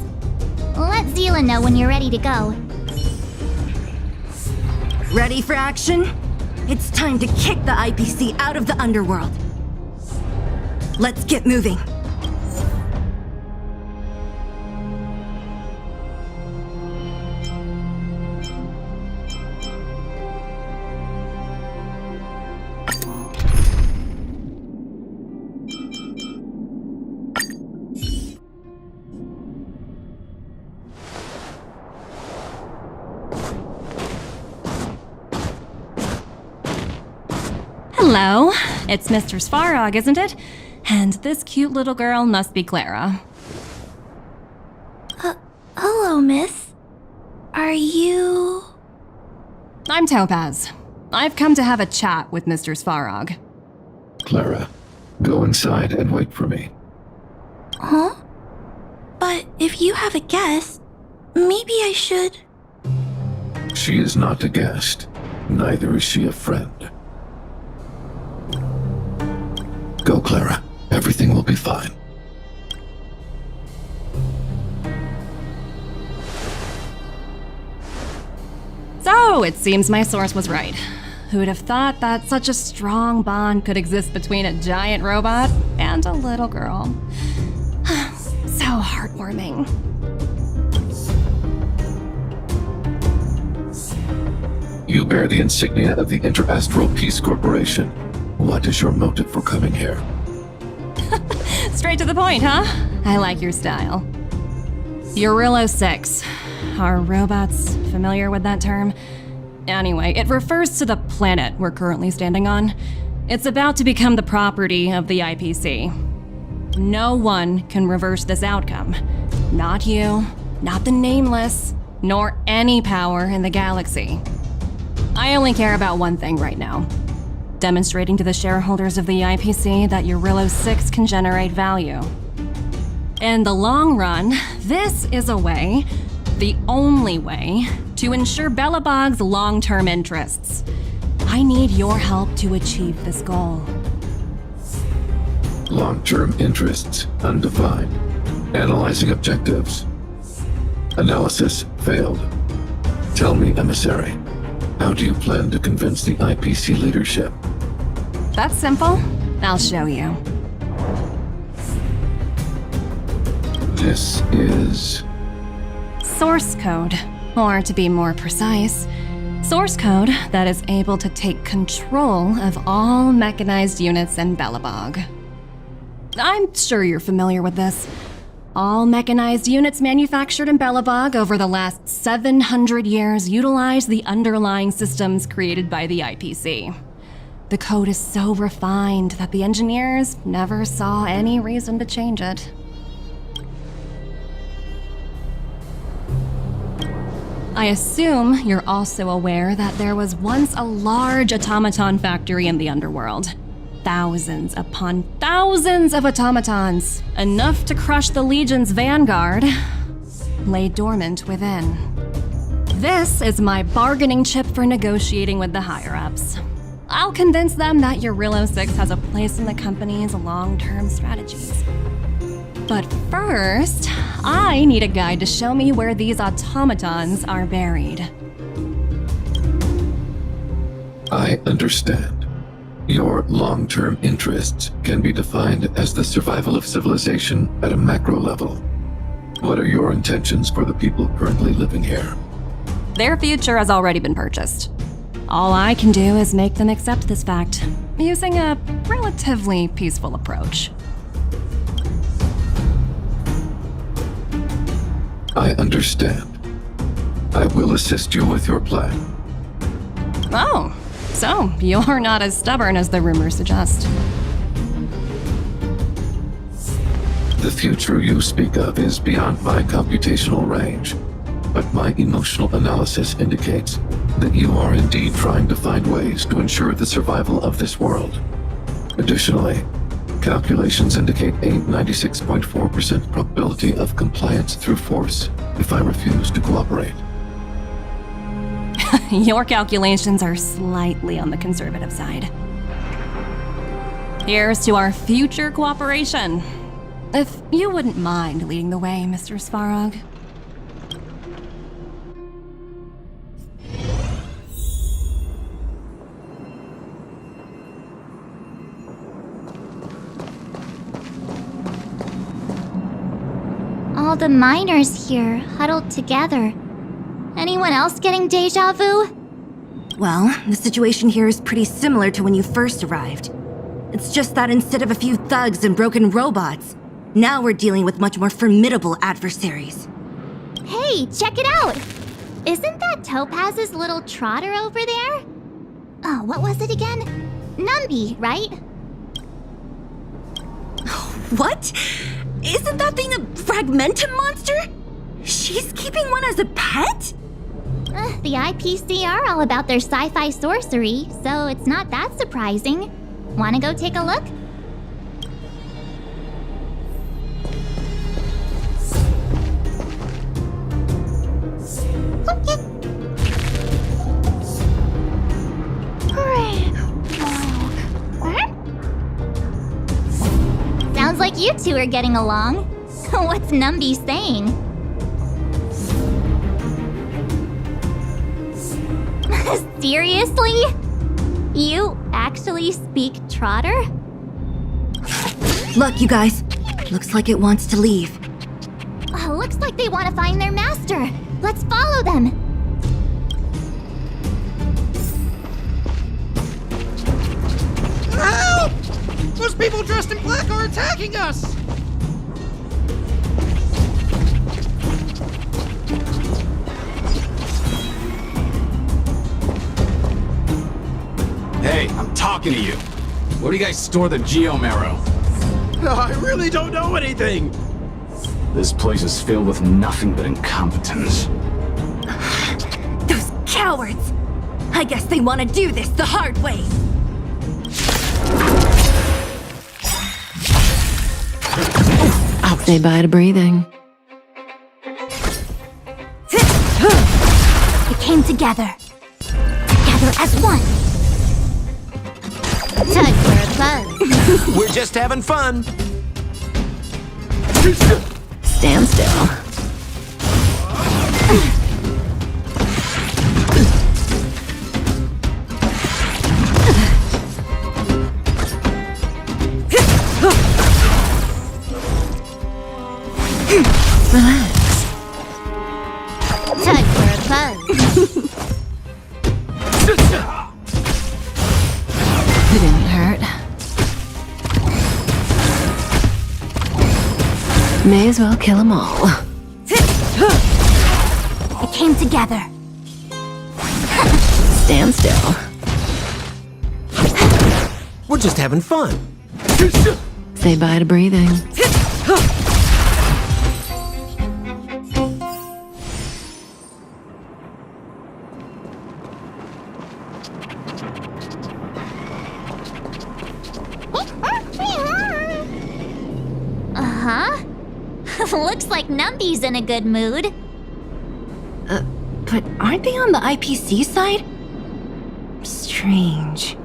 S1: Let Seele know when you're ready to go.
S13: Ready for action? It's time to kick the IPC out of the underworld. Let's get moving.
S4: Hello, it's Mr. Svarog, isn't it? And this cute little girl must be Clara.
S10: Hello, miss. Are you...
S4: I'm Topaz. I've come to have a chat with Mr. Svarog.
S14: Clara, go inside and wait for me.
S10: Huh? But if you have a guest, maybe I should...
S14: She is not a guest. Neither is she a friend. Go, Clara. Everything will be fine.
S4: So, it seems my source was right. Who'd have thought that such a strong bond could exist between a giant robot and a little girl? So heartwarming.
S14: You bear the insignia of the Interastral Peace Corporation. What is your motive for coming here?
S4: Straight to the point, huh? I like your style. Eurillo 6. Are robots familiar with that term? Anyway, it refers to the planet we're currently standing on. It's about to become the property of the IPC. No one can reverse this outcome. Not you, not the Nameless, nor any power in the galaxy. I only care about one thing right now. Demonstrating to the shareholders of the IPC that Eurillo 6 can generate value. In the long run, this is a way, the only way, to ensure Belobog's long-term interests. I need your help to achieve this goal.
S14: Long-term interests undefined. Analyzing objectives. Analysis failed. Tell me, emissary, how do you plan to convince the IPC leadership?
S4: That's simple. I'll show you.
S14: This is...
S4: Source code, or to be more precise, source code that is able to take control of all mechanized units in Belobog. I'm sure you're familiar with this. All mechanized units manufactured in Belobog over the last 700 years utilize the underlying systems created by the IPC. The code is so refined that the engineers never saw any reason to change it. I assume you're also aware that there was once a large automaton factory in the underworld. Thousands upon thousands of automatons, enough to crush the Legion's vanguard, lay dormant within. This is my bargaining chip for negotiating with the higher-ups. I'll convince them that Eurilo 6 has a place in the company's long-term strategies. But first, I need a guide to show me where these automatons are buried.
S14: I understand. Your long-term interests can be defined as the survival of civilization at a macro level. What are your intentions for the people currently living here?
S4: Their future has already been purchased. All I can do is make them accept this fact, using a relatively peaceful approach.
S14: I understand. I will assist you with your plan.
S4: Oh, so you're not as stubborn as the rumors suggest.
S14: The future you speak of is beyond my computational range, but my emotional analysis indicates that you are indeed trying to find ways to ensure the survival of this world. Additionally, calculations indicate a 96.4% probability of compliance through force if I refuse to cooperate.
S4: Your calculations are slightly on the conservative side. Here's to our future cooperation. If you wouldn't mind leading the way, Mr. Svarog.
S1: All the miners here, huddled together. Anyone else getting deja vu?
S13: Well, the situation here is pretty similar to when you first arrived. It's just that instead of a few thugs and broken robots, now we're dealing with much more formidable adversaries.
S1: Hey, check it out! Isn't that Topaz's little trotter over there? Oh, what was it again? Numby, right?
S13: What? Isn't that thing a Fragmentum monster? She's keeping one as a pet?
S1: The IPC are all about their sci-fi sorcery, so it's not that surprising. Wanna go take a look? Sounds like you two are getting along. What's Numby saying? Seriously? You actually speak Trotter?
S13: Look, you guys. Looks like it wants to leave.
S1: Looks like they want to find their master. Let's follow them.
S12: Help! Those people dressed in black are attacking us!
S5: Hey, I'm talking to you. Where do you guys store the Geomarrow?
S12: I really don't know anything!
S5: This place is filled with nothing but incompetence.
S13: Those cowards! I guess they want to do this the hard way.
S11: Say bye to breathing.
S1: We came together. Together as one. Tug for a buzz.
S12: We're just having fun.
S11: Stand still. Relax.
S1: Tug for a buzz.
S11: It didn't hurt. May as well kill them all.
S13: It came together.
S11: Stand still.
S15: We're just having fun.
S11: Say bye to breathing.
S1: Uh-huh. Looks like Numby's in a good mood.
S13: But aren't they on the IPC side? Strange.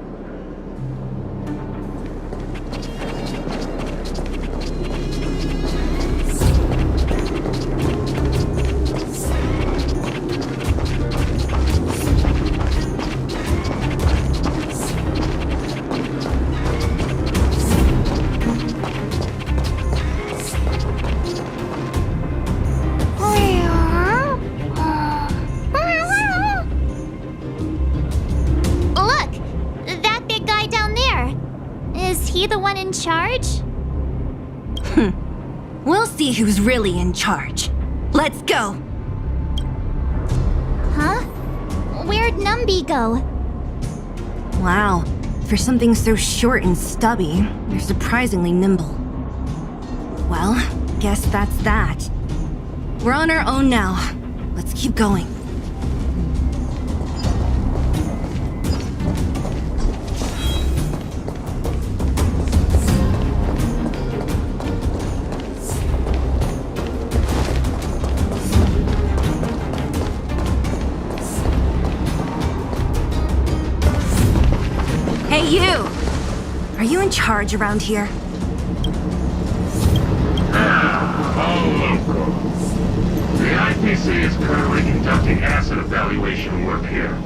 S13: We'll see who's really in charge. Let's go!
S1: Huh? Where'd Numby go?
S13: Wow, for something so short and stubby, they're surprisingly nimble. Well, guess that's that. We're on our own now. Let's keep going. Hey, you! Are you in charge around here?
S16: All local. The IPC is currently conducting asset evaluation work here.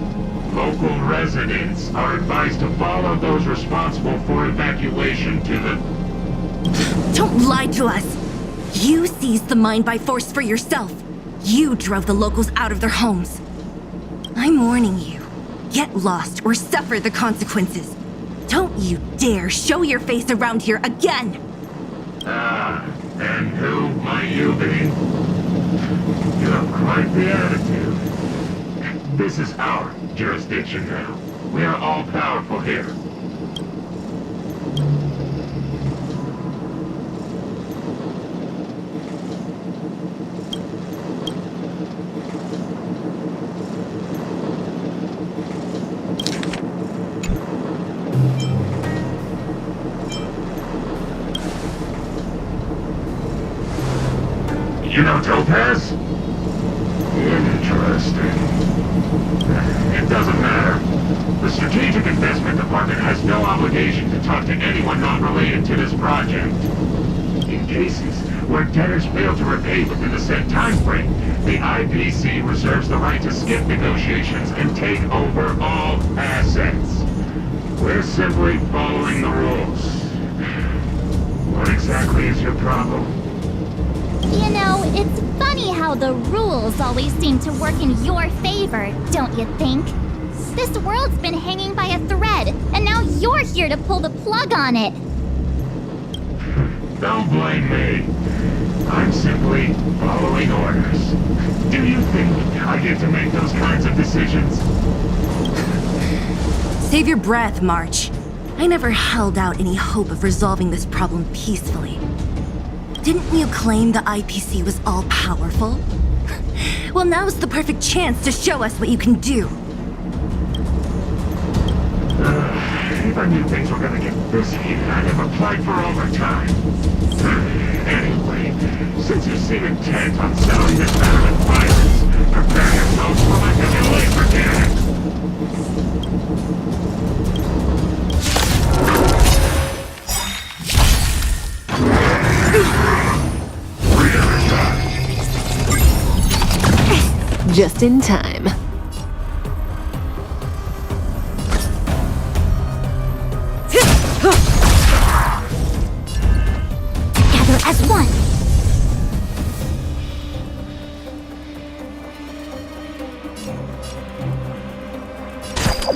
S16: Local residents are advised to follow those responsible for evacuation to the...
S13: Don't lie to us! You seized the mine by force for yourself. You drove the locals out of their homes. I'm warning you. Get lost or suffer the consequences. Don't you dare show your face around here again!
S16: And who might you be? You have quite the attitude. This is our jurisdiction now. We are all powerful here. You know Topaz? Interesting. It doesn't matter. The Strategic Investment Department has no obligation to talk to anyone not related to this project. In cases where debtors fail to repay within the set time frame, the IPC reserves the right to skip negotiations and take over all assets. We're simply following the rules. What exactly is your problem?
S1: You know, it's funny how the rules always seem to work in your favor, don't you think? This world's been hanging by a thread, and now you're here to pull the plug on it.
S16: Don't blame me. I'm simply following orders. Do you think I get to make those kinds of decisions?
S13: Save your breath, March. I never held out any hope of resolving this problem peacefully. Didn't you claim the IPC was all-powerful? Well, now's the perfect chance to show us what you can do.
S16: If I knew things were gonna get this heated, I'd have applied for overtime. Anyway, since you seem intent on settling this matter with violence, prepare yourselves for my heavy laser
S11: Just in time.
S1: Together as one.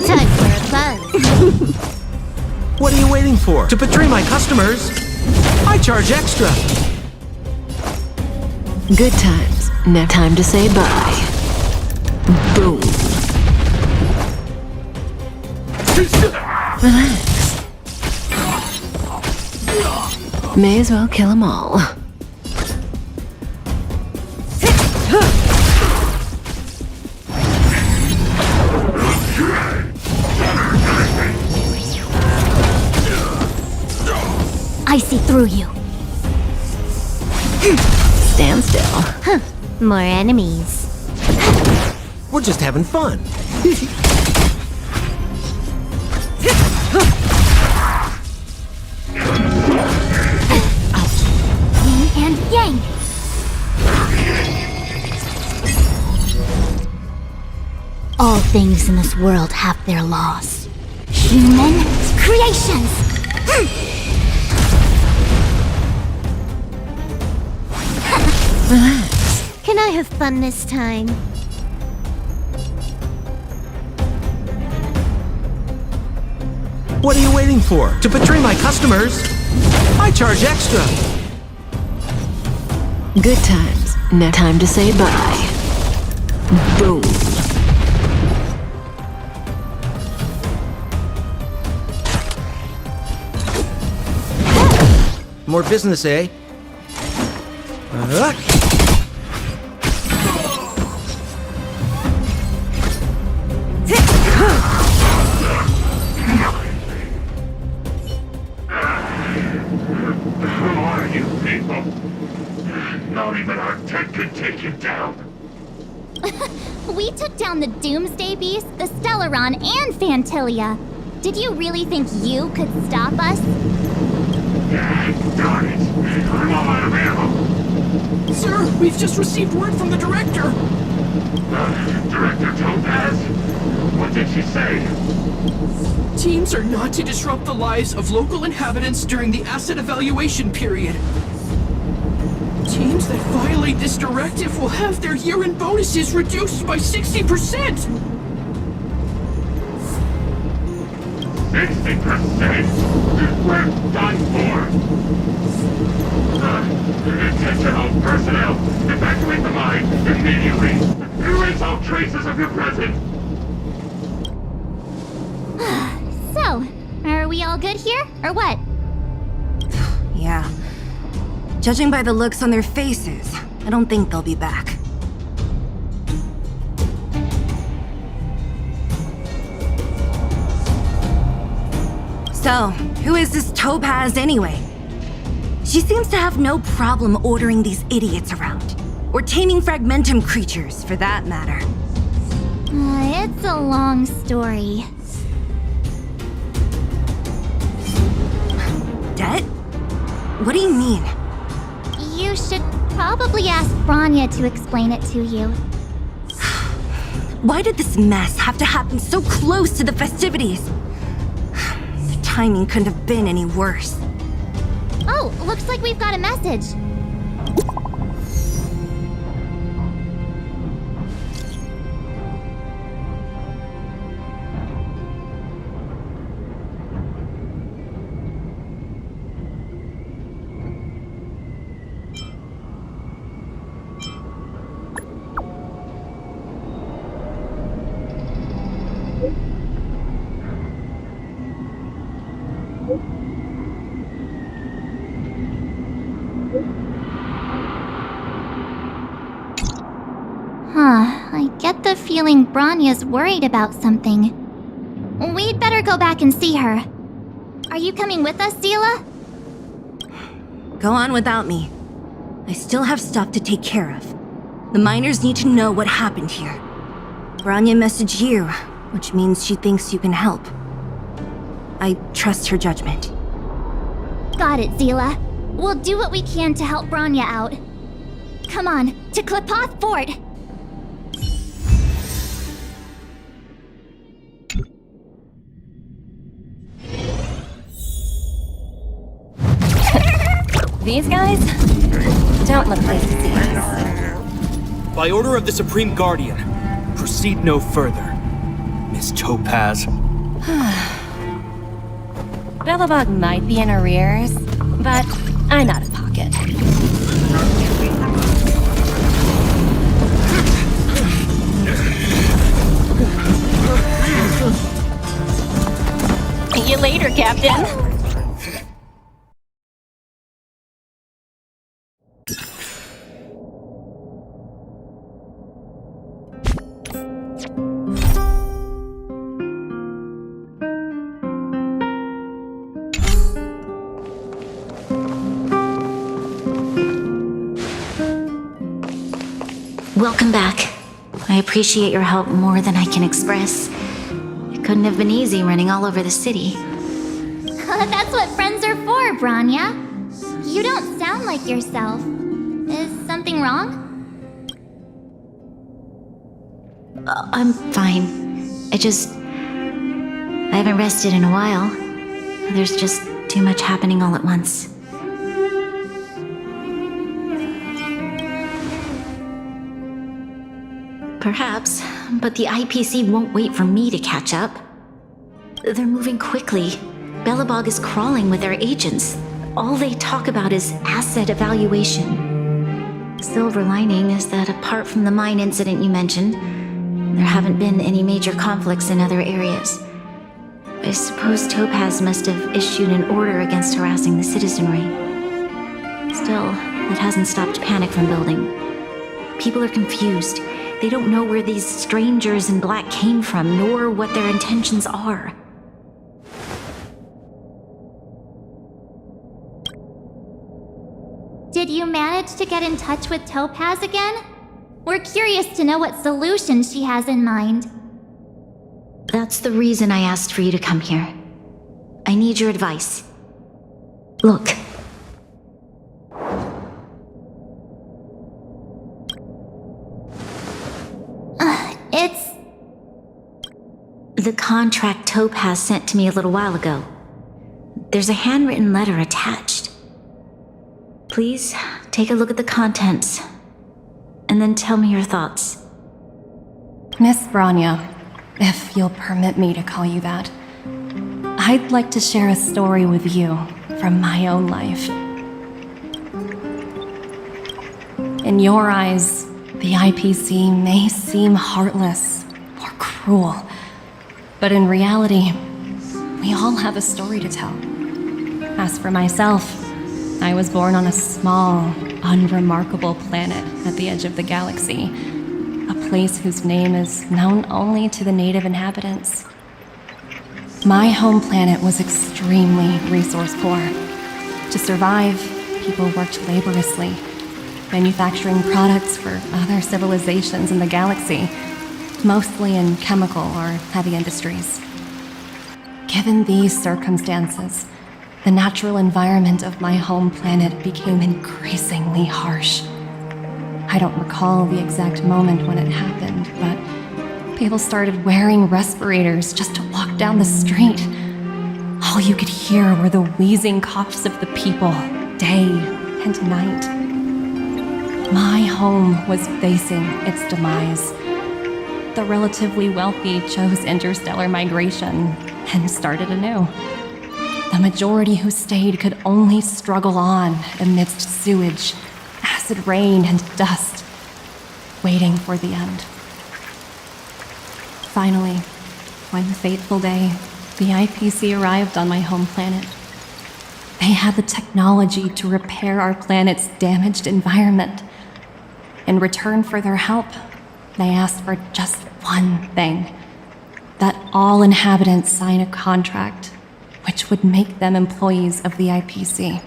S1: Time for a buzz.
S15: What are you waiting for? To betray my customers? I charge extra.
S11: Good times. Now time to say bye. Boom. Relax. May as well kill them all.
S1: I see through you.
S11: Stand still.
S1: Huh. More enemies.
S15: We're just having fun.
S1: Yin and yang. All things in this world have their laws. Human creations.
S11: Relax.
S1: Can I have fun this time?
S15: What are you waiting for? To betray my customers? I charge extra.
S11: Good times. Now time to say bye. Boom.
S15: More business, eh?
S16: Who are you people? Not even our tech could take you down.
S1: We took down the Doomsday Beast, the Stellaron, and Fantilia. Did you really think you could stop us?
S16: Darn it! I'm all out of ammo.
S7: Sir, we've just received word from the director.
S16: Director Topaz? What did she say?
S7: Teams are not to disrupt the lives of local inhabitants during the asset evaluation period. Teams that violate this directive will have their year-end bonuses reduced by 60%!
S16: 60%? We're done for! Attention all personnel! Evacuate the mine immediately! Erase all traces of your presence!
S1: So, are we all good here, or what?
S13: Yeah. Judging by the looks on their faces, I don't think they'll be back. So, who is this Topaz anyway? She seems to have no problem ordering these idiots around. Or taming fragmentum creatures, for that matter.
S1: It's a long story.
S13: Det? What do you mean?
S1: You should probably ask Bronya to explain it to you.
S13: Why did this mess have to happen so close to the festivities? The timing couldn't have been any worse.
S1: Oh, looks like we've got a message. I get the feeling Bronya's worried about something. We'd better go back and see her. Are you coming with us, Seele?
S13: Go on without me. I still have stuff to take care of. The miners need to know what happened here. Bronya messaged you, which means she thinks you can help. I trust her judgment.
S1: Got it, Seele. We'll do what we can to help Bronya out. Come on, to Qlipoth Fort!
S4: These guys don't look pleased to see us.
S7: By order of the Supreme Guardian, proceed no further, Miss Topaz.
S4: Belobog might be in arrears, but I'm out of pocket. later, Captain.
S9: Welcome back. I appreciate your help more than I can express. It couldn't have been easy running all over the city.
S1: That's what friends are for, Bronya. You don't sound like yourself. Is something wrong?
S9: I'm fine. I haven't rested in a while. There's just too much happening all at once. Perhaps, but the IPC won't wait for me to catch up. They're moving quickly. Belobog is crawling with their agents. All they talk about is asset evaluation. Silver lining is that apart from the mine incident you mentioned, there haven't been any major conflicts in other areas. I suppose Topaz must have issued an order against harassing the citizenry. Still, that hasn't stopped panic from building. People are confused. They don't know where these strangers in black came from, nor what their intentions are.
S1: Did you manage to get in touch with Topaz again? We're curious to know what solution she has in mind.
S9: That's the reason I asked for you to come here. I need your advice. Look.
S1: It's...
S9: The contract Topaz sent to me a little while ago. There's a handwritten letter attached. Please, take a look at the contents, and then tell me your thoughts.
S4: Miss Bronya, if you'll permit me to call you that, I'd like to share a story with you from my own life. In your eyes, the IPC may seem heartless or cruel, but in reality, we all have a story to tell. As for myself, I was born on a small, unremarkable planet at the edge of the galaxy, a place whose name is known only to the native inhabitants. My home planet was extremely resource poor. To survive, people worked laboriously, manufacturing products for other civilizations in the galaxy, mostly in chemical or heavy industries. Given these circumstances, the natural environment of my home planet became increasingly harsh. I don't recall the exact moment when it happened, but people started wearing respirators just to walk down the street. All you could hear were the wheezing coughs of the people, day and night. My home was facing its demise. The relatively wealthy chose interstellar migration and started anew. The majority who stayed could only struggle on amidst sewage, acid rain, and dust, waiting for the end. Finally, one fateful day, the IPC arrived on my home planet. They had the technology to repair our planet's damaged environment. In return for their help, they asked for just one thing: that all inhabitants sign a contract which would make them employees of the IPC.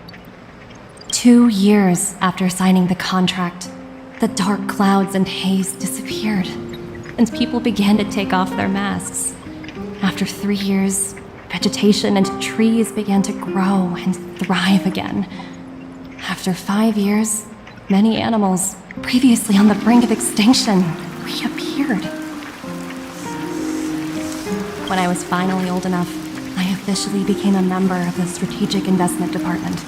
S4: 2 years after signing the contract, the dark clouds and haze disappeared, and people began to take off their masks. After 3 years, vegetation and trees began to grow and thrive again. After 5 years, many animals, previously on the brink of extinction, reappeared. When I was finally old enough, I officially became a member of the Strategic Investment Department.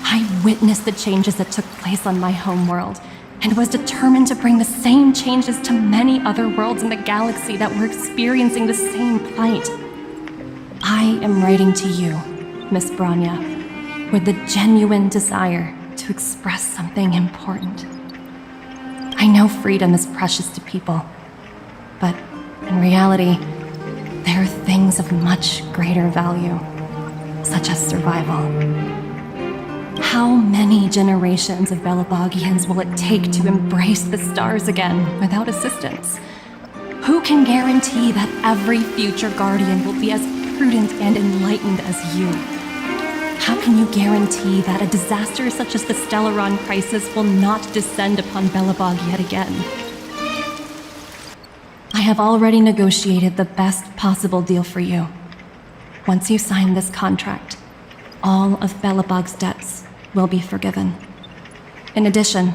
S4: I witnessed the changes that took place on my home world, and was determined to bring the same changes to many other worlds in the galaxy that were experiencing the same plight. I am writing to you, Miss Bronya, with the genuine desire to express something important. I know freedom is precious to people, but in reality, there are things of much greater value, such as survival. How many generations of Belobogians will it take to embrace the stars again without assistance? Who can guarantee that every future Guardian will be as prudent and enlightened as you? How can you guarantee that a disaster such as the Stellaron crisis will not descend upon Belobog yet again? I have already negotiated the best possible deal for you. Once you sign this contract, all of Belobog's debts will be forgiven. In addition,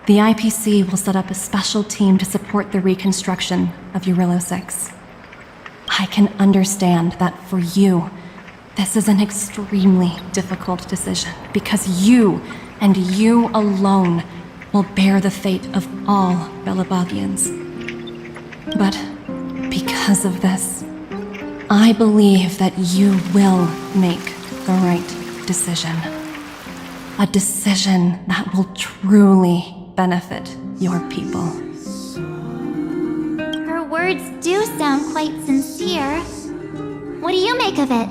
S4: the IPC will set up a special team to support the reconstruction of Jarilo 6. I can understand that for you, this is an extremely difficult decision because you, and you alone, will bear the fate of all Belobogians. But because of this, I believe that you will make the right decision. A decision that will truly benefit your people.
S1: Her words do sound quite sincere. What do you make of it?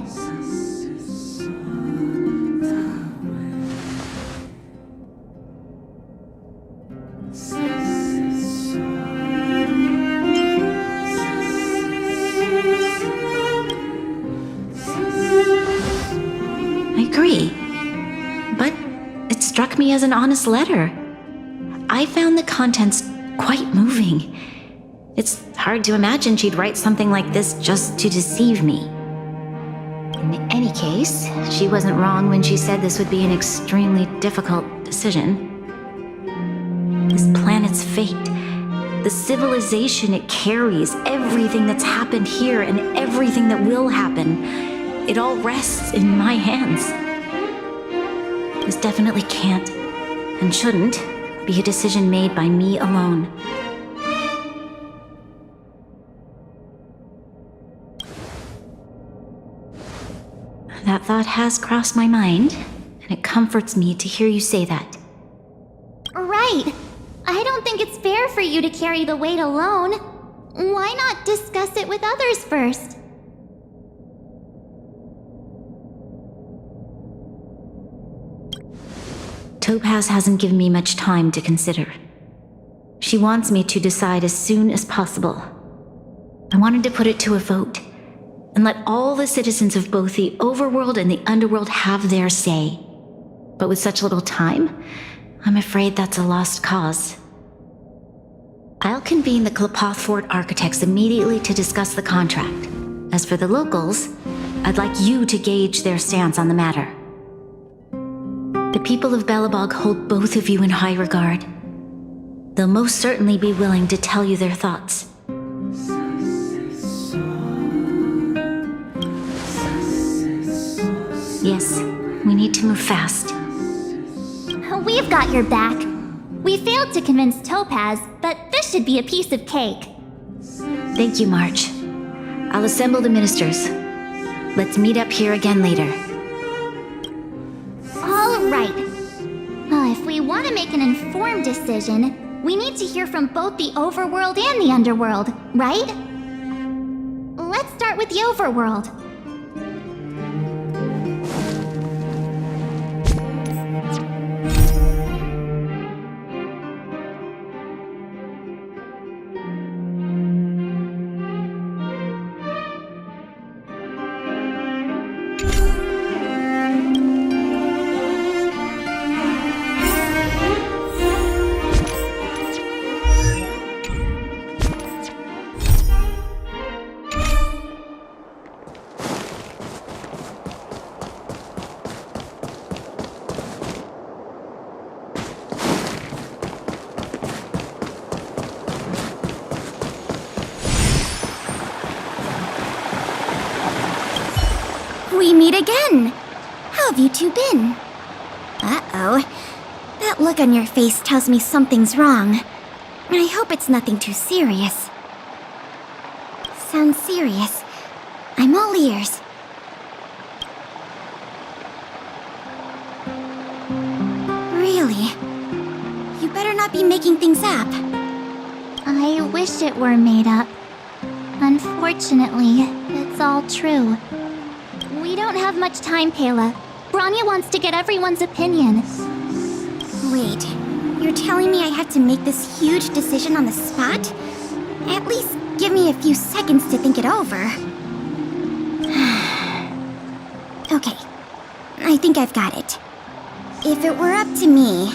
S9: I agree. But it struck me as an honest letter. I found the contents quite moving. It's hard to imagine she'd write something like this just to deceive me. In any case, she wasn't wrong when she said this would be an extremely difficult decision. This planet's fate, the civilization it carries, everything that's happened here and everything that will happen, it all rests in my hands. This definitely can't, and shouldn't, be a decision made by me alone. That thought has crossed my mind, and it comforts me to hear you say that.
S1: Right. I don't think it's fair for you to carry the weight alone. Why not discuss it with others first?
S9: Topaz hasn't given me much time to consider. She wants me to decide as soon as possible. I wanted to put it to a vote, and let all the citizens of both the overworld and the underworld have their say. But with such little time, I'm afraid that's a lost cause. I'll convene the Qlipoth Fort architects immediately to discuss the contract. As for the locals, I'd like you to gauge their stance on the matter. The people of Belobog hold both of you in high regard. They'll most certainly be willing to tell you their thoughts. Yes, we need to move fast.
S1: We've got your back. We failed to convince Topaz, but this should be a piece of cake.
S9: Thank you, March. I'll assemble the ministers. Let's meet up here again later.
S1: All right. If we want to make an informed decision, we need to hear from both the overworld and the underworld, right? Let's start with the overworld. We meet again! How have you two been? Uh-oh. That look on your face tells me something's wrong. I hope it's nothing too serious. Sounds serious. I'm all ears. Really? You better not be making things up. I wish it were made up. Unfortunately, it's all true. We don't have much time, Pela. Bronya wants to get everyone's opinion.
S17: Wait, you're telling me I have to make this huge decision on the spot? At least give me a few seconds to think it over. Okay, I think I've got it. If it were up to me,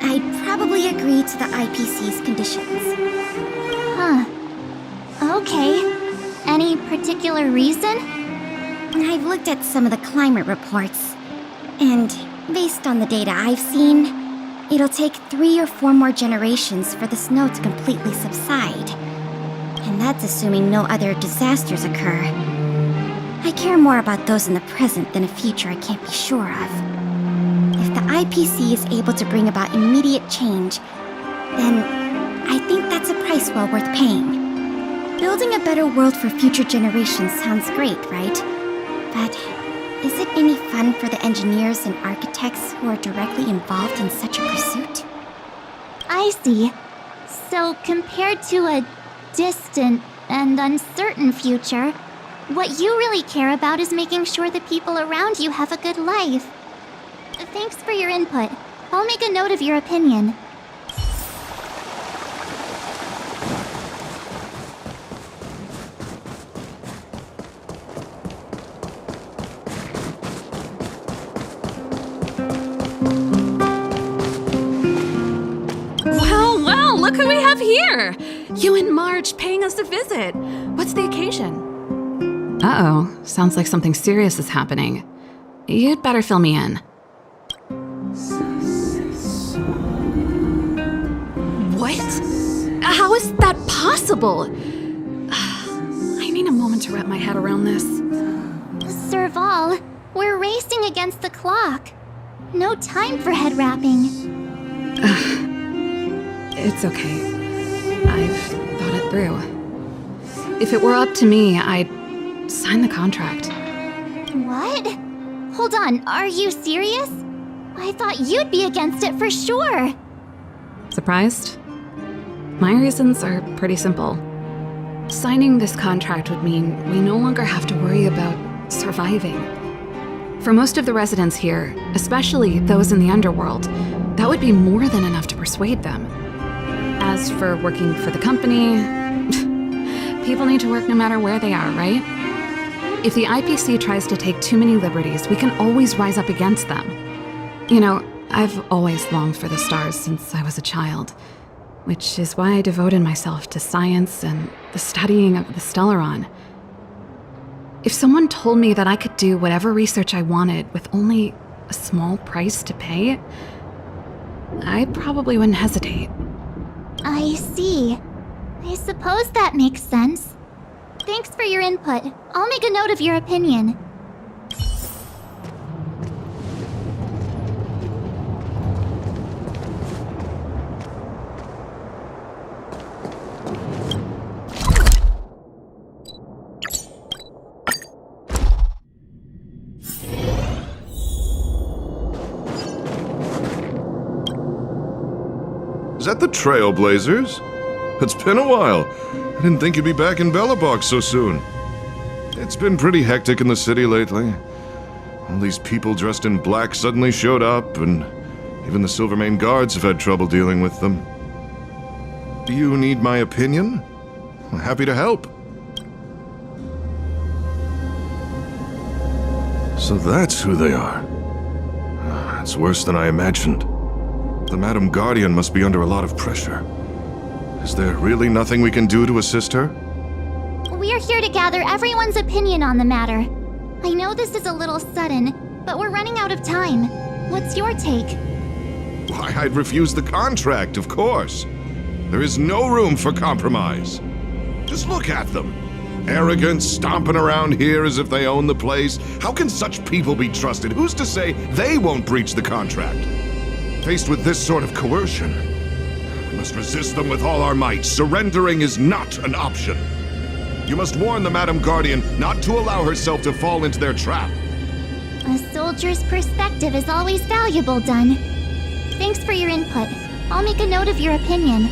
S17: I'd probably agree to the IPC's conditions.
S1: Huh. Okay. Any particular reason?
S17: I've looked at some of the climate reports, and based on the data I've seen, it'll take 3 or 4 more generations for the snow to completely subside. And that's assuming no other disasters occur. I care more about those in the present than a future I can't be sure of. If the IPC is able to bring about immediate change, then I think that's a price well worth paying. Building a better world for future generations sounds great, right? But is it any fun for the engineers and architects who are directly involved in such a pursuit?
S1: I see. So compared to a distant and uncertain future, what you really care about is making sure the people around you have a good life. Thanks for your input. I'll make a note of your opinion.
S3: Well, look who we have here! You and Marge paying us a visit. What's the occasion? Uh-oh, sounds like something serious is happening. You'd better fill me in. What? How is that possible? I need a moment to wrap my head around this.
S1: Serval, we're racing against the clock. No time for head wrapping.
S3: It's okay. I've thought it through. If it were up to me, I'd sign the contract.
S1: What? Hold on, are you serious? I thought you'd be against it for sure.
S3: Surprised? My reasons are pretty simple. Signing this contract would mean we no longer have to worry about surviving. For most of the residents here, especially those in the underworld, that would be more than enough to persuade them. As for working for the company, people need to work no matter where they are, right? If the IPC tries to take too many liberties, we can always rise up against them. You know, I've always longed for the stars since I was a child, which is why I devoted myself to science and the studying of the Stellaron. If someone told me that I could do whatever research I wanted with only a small price to pay, I probably wouldn't hesitate.
S1: I see. I suppose that makes sense. Thanks for your input. I'll make a note of your opinion.
S6: Is that the Trailblazers? It's been a while. I didn't think you'd be back in Belobog so soon. It's been pretty hectic in the city lately. All these people dressed in black suddenly showed up, and even the Silvermane guards have had trouble dealing with them. Do you need my opinion? I'm happy to help. So that's who they are. It's worse than I imagined. The Madam Guardian must be under a lot of pressure. Is there really nothing we can do to assist her?
S1: We're here to gather everyone's opinion on the matter. I know this is a little sudden, but we're running out of time. What's your take?
S6: Why, I'd refuse the contract, of course. There is no room for compromise. Just look at them. Arrogant, stomping around here as if they own the place. How can such people be trusted? Who's to say they won't breach the contract? Faced with this sort of coercion, we must resist them with all our might. Surrendering is not an option. You must warn the Madam Guardian not to allow herself to fall into their trap.
S1: A soldier's perspective is always valuable, Dunn. Thanks for your input. I'll make a note of your opinion.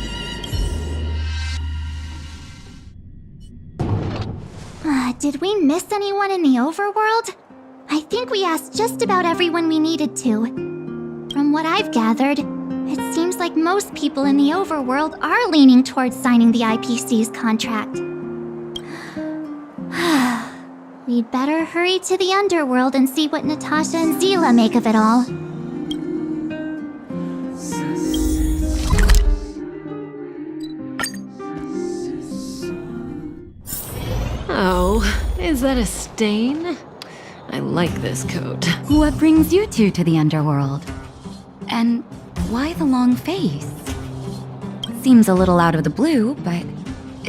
S1: Did we miss anyone in the overworld? I think we asked just about everyone we needed to. From what I've gathered, it seems like most people in the overworld are leaning towards signing the IPC's contract. We'd better hurry to the underworld and see what Natasha and Seele make of it all.
S11: Oh, is that a stain? I like this coat.
S9: What brings you two to the underworld? And why the long face? Seems a little out of the blue, but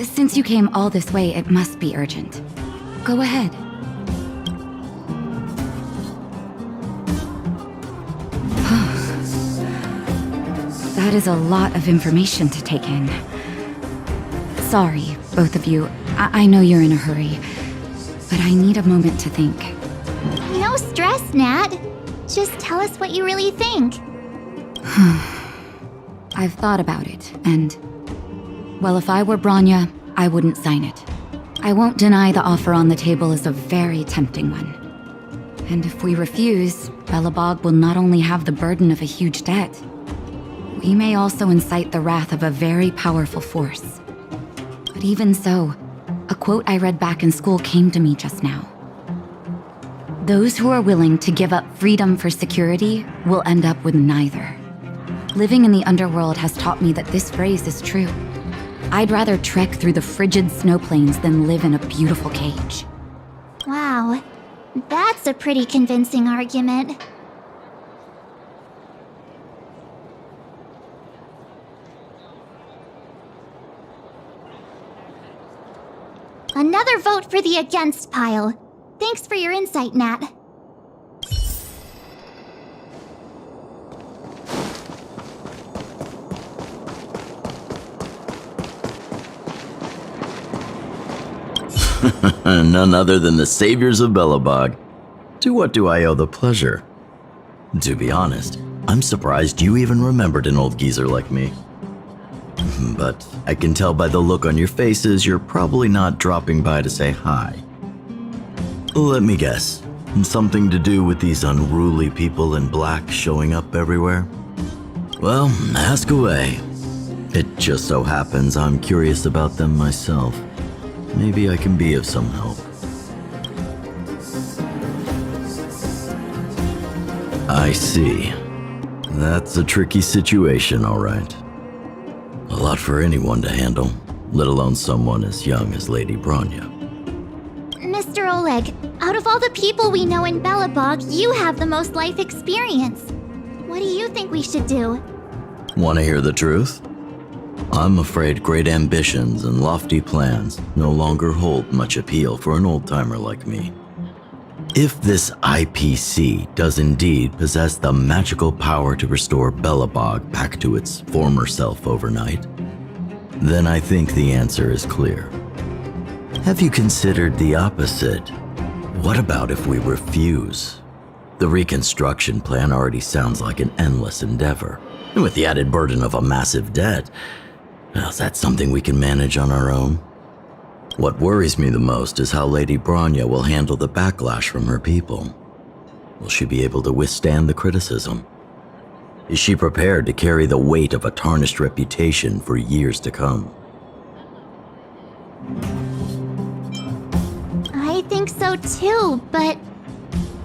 S9: since you came all this way, it must be urgent. Go ahead. That is a lot of information to take in. Sorry, both of you. I know you're in a hurry, but I need a moment to think.
S1: No stress, Nat. Just tell us what you really think.
S9: I've thought about it, and... well, if I were Bronya, I wouldn't sign it. I won't deny the offer on the table is a very tempting one. And if we refuse, Belobog will not only have the burden of a huge debt, we may also incite the wrath of a very powerful force. But even so, a quote I read back in school came to me just now. Those who are willing to give up freedom for security will end up with neither. Living in the underworld has taught me that this phrase is true. I'd rather trek through the frigid snow plains than live in a beautiful cage.
S1: Wow, that's a pretty convincing argument. Another vote for the against pile. Thanks for your insight, Nat.
S18: None other than the saviors of Belobog. To what do I owe the pleasure? To be honest, I'm surprised you even remembered an old geezer like me. But I can tell by the look on your faces you're probably not dropping by to say hi. Let me guess, something to do with these unruly people in black showing up everywhere? Well, ask away. It just so happens I'm curious about them myself. Maybe I can be of some help. I see. That's a tricky situation, all right. A lot for anyone to handle, let alone someone as young as Lady Bronya.
S1: Mr. Oleg, out of all the people we know in Belobog, you have the most life experience. What do you think we should do?
S18: Want to hear the truth? I'm afraid great ambitions and lofty plans no longer hold much appeal for an old-timer like me. If this IPC does indeed possess the magical power to restore Belobog back to its former self overnight, then I think the answer is clear. Have you considered the opposite? What about if we refuse? The reconstruction plan already sounds like an endless endeavor, and with the added burden of a massive debt, well, is that something we can manage on our own? What worries me the most is how Lady Bronya will handle the backlash from her people. Will she be able to withstand the criticism? Is she prepared to carry the weight of a tarnished reputation for years to come?
S1: I think so too, but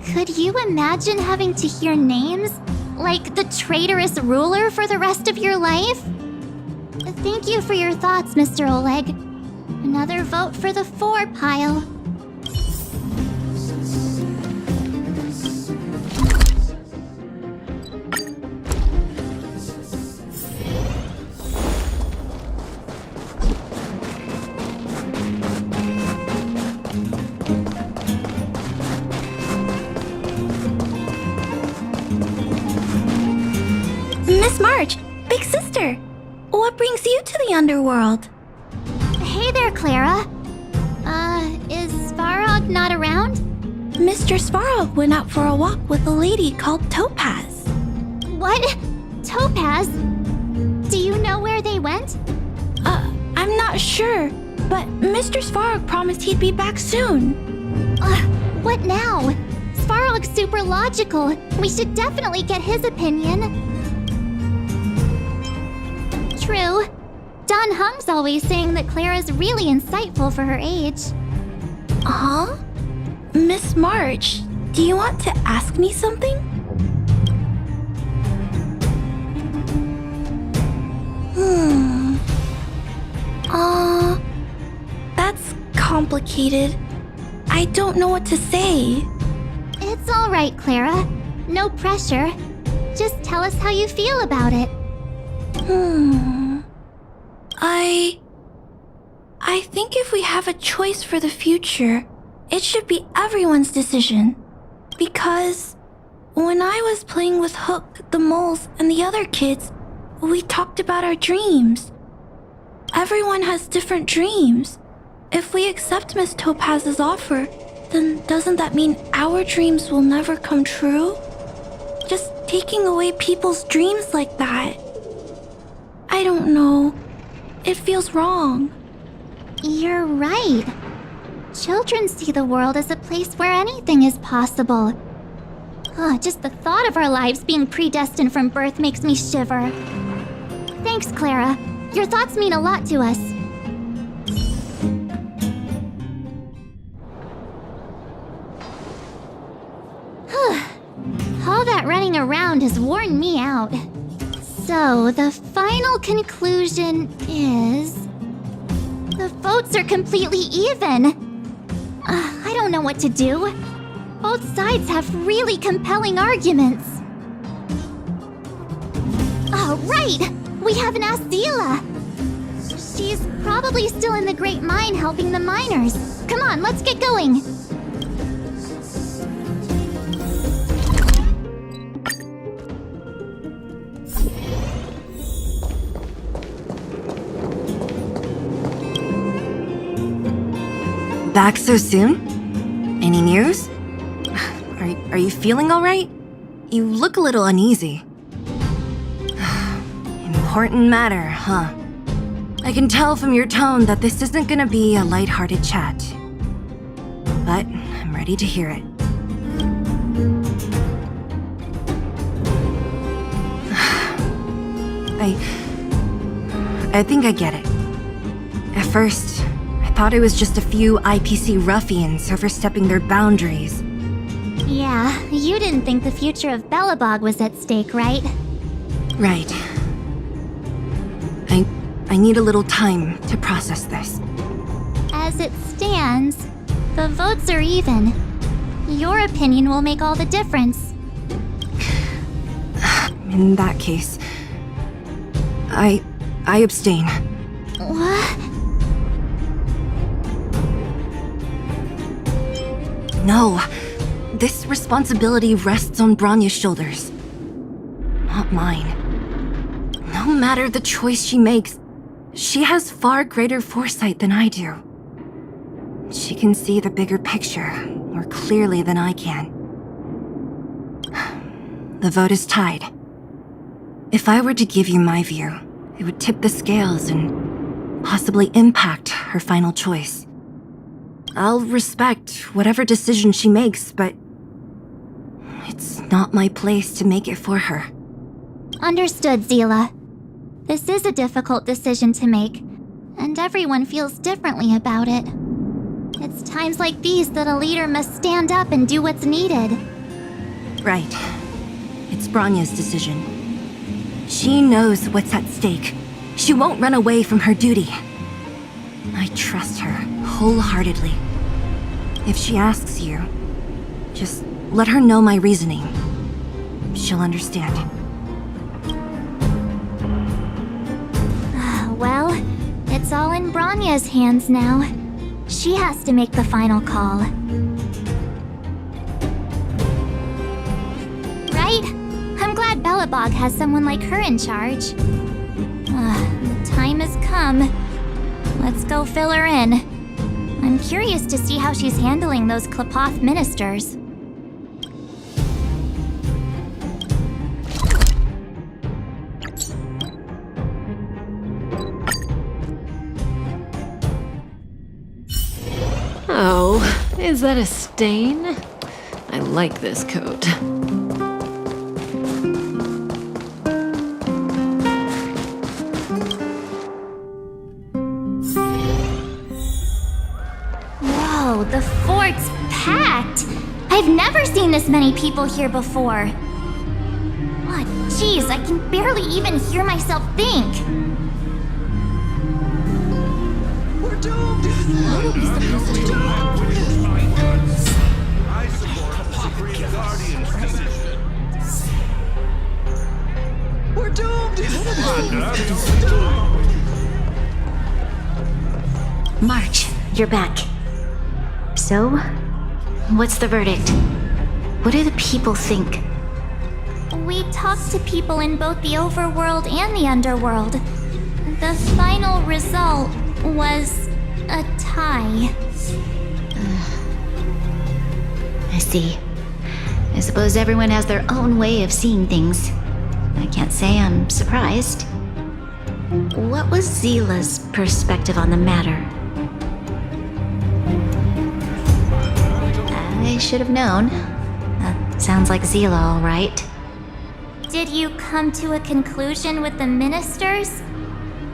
S1: could you imagine having to hear names like the traitorous ruler for the rest of your life? Thank you for your thoughts, Mr. Oleg. Another vote for the 4 pile.
S10: Miss March, big sister, what brings you to the underworld?
S1: Hey there, Clara. Is Svarog not around?
S10: Mr. Svarog went out for a walk with a lady called Topaz.
S1: What? Topaz? Do you know where they went?
S10: I'm not sure, But Mr. Svarog promised he'd be back soon.
S1: What now? Svarog's super logical. We should definitely get his opinion. True. Don Hung's always saying that Clara's really insightful for her age.
S10: Huh? Miss March, do you want to ask me something? That's complicated. I don't know what to say.
S1: It's all right, Clara. No pressure. Just tell us how you feel about it.
S10: I think if we have a choice for the future, it should be everyone's decision. Because when I was playing with Hook, the moles, and the other kids, we talked about our dreams. Everyone has different dreams. If we accept Miss Topaz's offer, then doesn't that mean our dreams will never come true? Just taking away people's dreams like that. I don't know. It feels wrong.
S1: You're right. Children see the world as a place where anything is possible. Just the thought of our lives being predestined from birth makes me shiver. Thanks, Clara. Your thoughts mean a lot to us. All that running around has worn me out. So, the final conclusion is... the votes are completely even. I don't know what to do. Both sides have really compelling arguments. Oh, right! We haven't asked Seele. She's probably still in the Great Mine helping the miners. Come on, let's get going.
S13: Back so soon? Any news? Are you feeling all right? You look a little uneasy. Important matter, huh? I can tell from your tone that this isn't gonna be a lighthearted chat. But I'm ready to hear it. I think I get it. At first, I thought it was just a few IPC ruffians overstepping their boundaries.
S1: Yeah, you didn't think the future of Belobog was at stake, right?
S13: Right. I need a little time to process this.
S1: As it stands, the votes are even. Your opinion will make all the difference.
S13: In that case, I abstain.
S1: What?
S13: No. This responsibility rests on Bronya's shoulders. Not mine. No matter the choice she makes, she has far greater foresight than I do. She can see the bigger picture more clearly than I can. The vote is tied. If I were to give you my view, it would tip the scales and possibly impact her final choice. I'll respect whatever decision she makes, but it's not my place to make it for her.
S1: Understood, Seele. This is a difficult decision to make, and everyone feels differently about it. It's times like these that a leader must stand up and do what's needed.
S13: Right. It's Bronya's decision. She knows what's at stake. She won't run away from her duty. I trust her wholeheartedly. If she asks you, just let her know my reasoning. She'll understand.
S1: Well, it's all in Bronya's hands now. She has to make the final call. Right? I'm glad Belobog has someone like her in charge. The time has come. Let's go fill her in. I'm curious to see how she's handling those Qlipoth ministers.
S11: Is that a stain? I like this coat.
S1: Whoa, the fort's packed! I've never seen this many people here before. Oh, jeez, I can barely even hear myself think.
S12: We're doomed! What are we supposed to do? I support the Supreme Guardian's decision. We're doomed!
S9: March, you're back. So, what's the verdict? What do the people think?
S1: We talked to people in both the overworld and the underworld. The final result was a tie.
S9: I see. I suppose everyone has their own way of seeing things. I can't say I'm surprised. What was Seele's perspective on the matter? I should have known. That sounds like Seele, all right.
S1: Did you come to a conclusion with the ministers?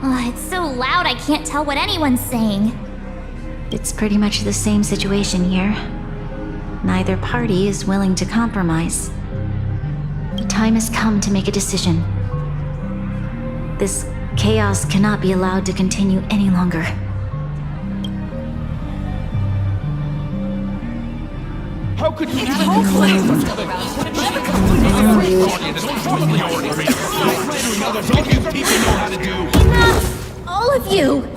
S1: Oh, it's so loud I can't tell what anyone's saying.
S9: It's pretty much the same situation here. Neither party is willing to compromise. The time has come to make a decision. This chaos cannot be allowed to continue any longer.
S8: How could you
S9: Enough! All of you!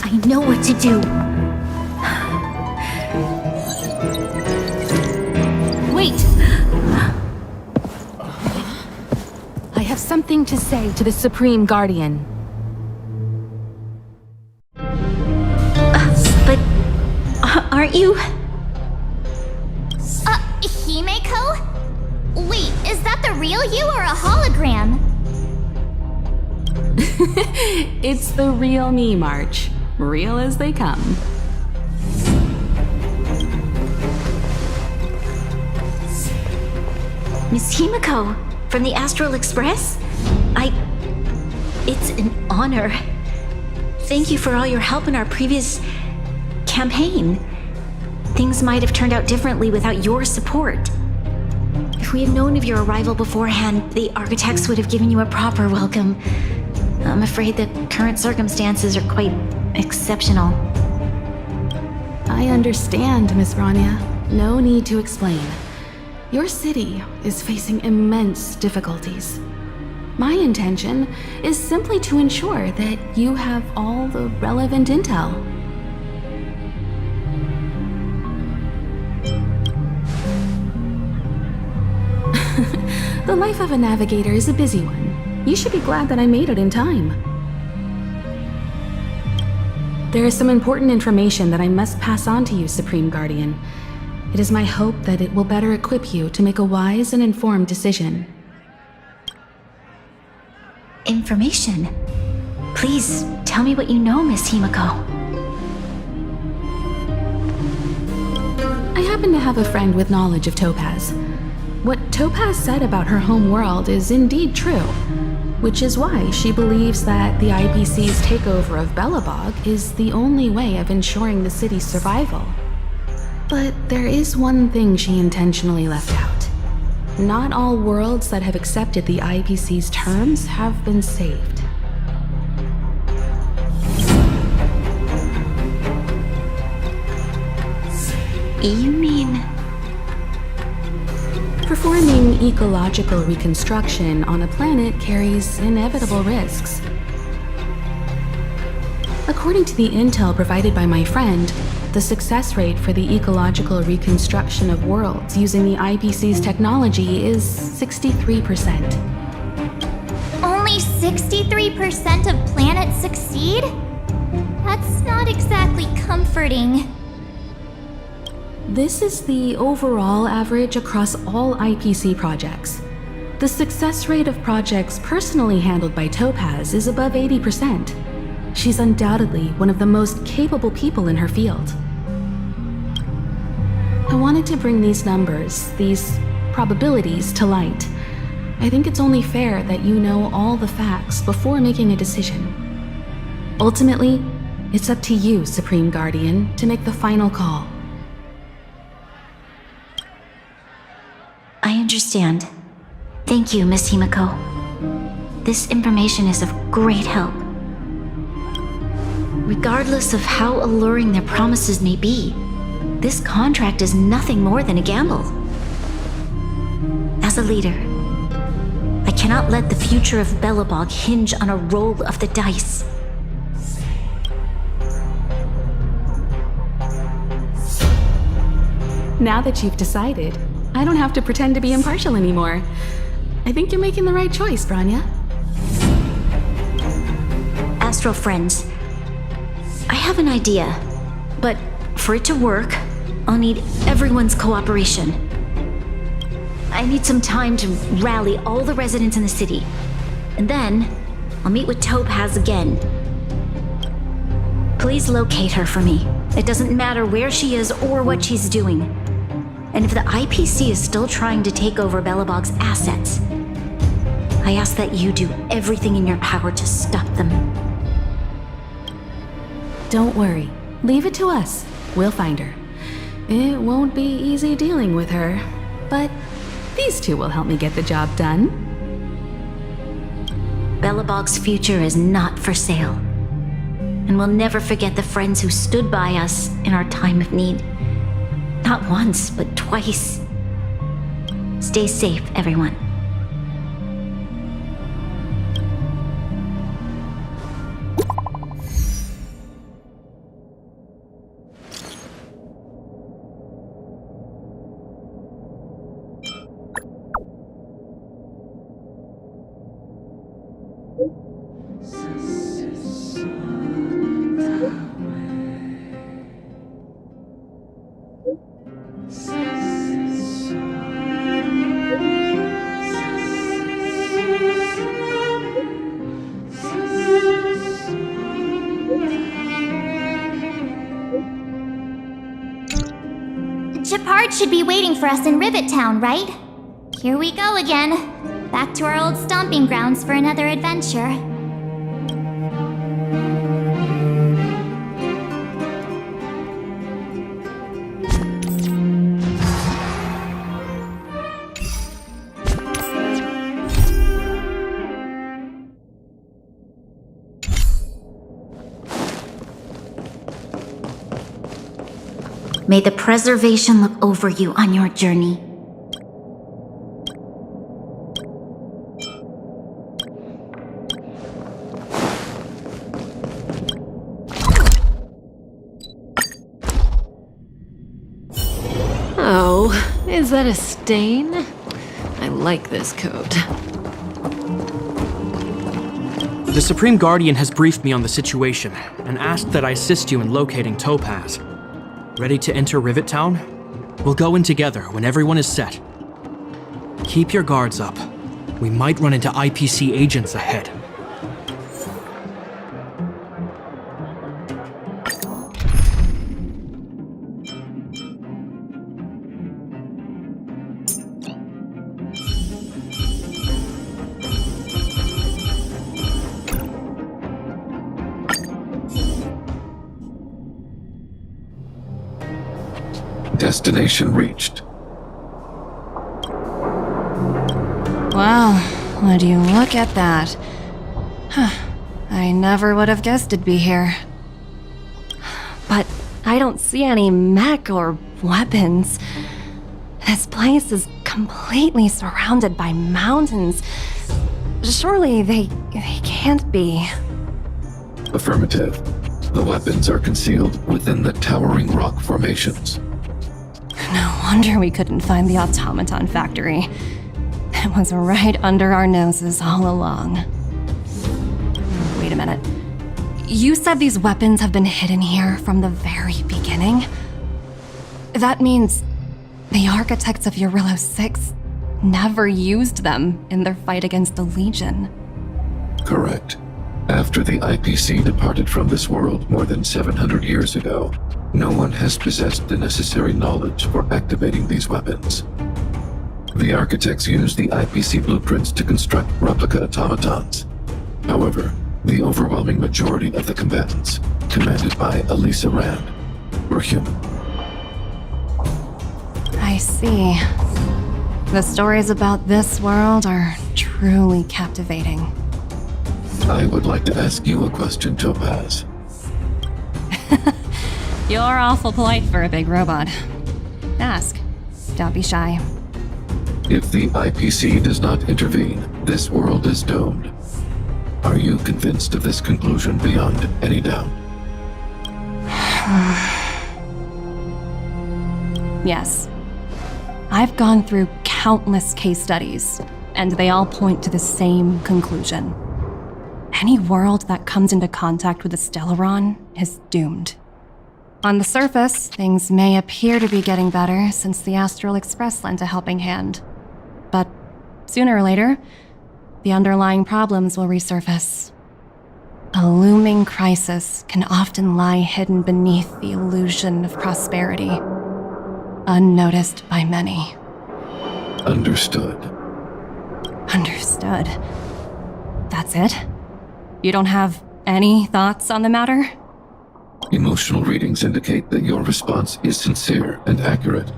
S9: I know what to do.
S3: Wait! I have something to say to the Supreme Guardian.
S9: But aren't you?
S1: Himeko? Wait, is that the real you or a hologram?
S3: It's the real me, March. Real as they come.
S9: Miss Himeko, from the Astral Express? It's an honor. Thank you for all your help in our previous campaign. Things might have turned out differently without your support. If we had known of your arrival beforehand, the architects would have given you a proper welcome. I'm afraid the current circumstances are quite exceptional.
S3: I understand, Miss Bronya. No need to explain. Your city is facing immense difficulties. My intention is simply to ensure that you have all the relevant intel. The life of a navigator is a busy one. You should be glad that I made it in time. There is some important information that I must pass on to you, Supreme Guardian. It is my hope that it will better equip you to make a wise and informed decision.
S9: Information? Please, tell me what you know, Miss Himeko.
S3: I happen to have a friend with knowledge of Topaz. What Topaz said about her home world is indeed true, which is why she believes that the IPC's takeover of Belobog is the only way of ensuring the city's survival. But there is one thing she intentionally left out. Not all worlds that have accepted the IPC's terms have been saved.
S9: You mean...
S3: Performing ecological reconstruction on a planet carries inevitable risks. According to the intel provided by my friend, the success rate for the ecological reconstruction of worlds using the IPC's technology is 63%.
S1: Only 63% of planets succeed? That's not exactly comforting.
S3: This is the overall average across all IPC projects. The success rate of projects personally handled by Topaz is above 80%. She's undoubtedly one of the most capable people in her field. I wanted to bring these numbers, these probabilities, to light. I think it's only fair that you know all the facts before making a decision. Ultimately, it's up to you, Supreme Guardian, to make the final call.
S9: I understand. Thank you, Miss Himiko. This information is of great help. Regardless of how alluring their promises may be, this contract is nothing more than a gamble. As a leader, I cannot let the future of Belobog hinge on a roll of the dice.
S3: Now that you've decided, I don't have to pretend to be impartial anymore. I think you're making the right choice, Bronya.
S9: Astral friends, I have an idea, but for it to work, I'll need everyone's cooperation. I need some time to rally all the residents in the city, and then I'll meet with Topaz again. Please locate her for me. It doesn't matter where she is or what she's doing. And if the IPC is still trying to take over Belobog's assets, I ask that you do everything in your power to stop them.
S3: Don't worry. Leave it to us. We'll find her. It won't be easy dealing with her, but these two will help me get the job done.
S9: Belobog's future is not for sale. And we'll never forget the friends who stood by us in our time of need. Not once, but twice. Stay safe, everyone.
S1: Shepard should be waiting for us in Rivet Town, right? Here we go again. Back to our old stomping grounds for another adventure.
S9: May the preservation look over you on your journey.
S11: Oh, is that a stain? I like this coat.
S7: The Supreme Guardian has briefed me on the situation and asked that I assist you in locating Topaz. Ready to enter Rivet Town? We'll go in together when everyone is set. Keep your guards up. We might run into IPC agents ahead.
S14: Destination reached.
S4: Wow, would you look at that? I never would have guessed it'd be here. But I don't see any mech or weapons. This place is completely surrounded by mountains. Surely they can't be.
S14: Affirmative. The weapons are concealed within the towering rock formations.
S4: No wonder we couldn't find the automaton factory. It was right under our noses all along. Wait a minute. You said these weapons have been hidden here from the very beginning? That means the architects of Eurillo 6 never used them in their fight against the Legion.
S14: Correct. After the IPC departed from this world more than 700 years ago, No one has possessed the necessary knowledge for activating these weapons. The architects used the IPC blueprints to construct replica automatons. However, the overwhelming majority of the combatants, commanded by Elisa Rand, were human.
S4: I see. The stories about this world are truly captivating.
S14: I would like to ask you a question, Topaz.
S4: You're awful polite for a big robot. Ask. Don't be shy.
S14: If the IPC does not intervene, this world is doomed. Are you convinced of this conclusion beyond any doubt?
S4: Yes. I've gone through countless case studies, and they all point to the same conclusion. Any world that comes into contact with a Stellaron is doomed. On the surface, things may appear to be getting better since the Astral Express lent a helping hand. But sooner or later, the underlying problems will resurface. A looming crisis can often lie hidden beneath the illusion of prosperity, unnoticed by many.
S14: Understood.
S4: Understood. That's it? You don't have any thoughts on the matter?
S14: Emotional readings indicate that your response is sincere and accurate.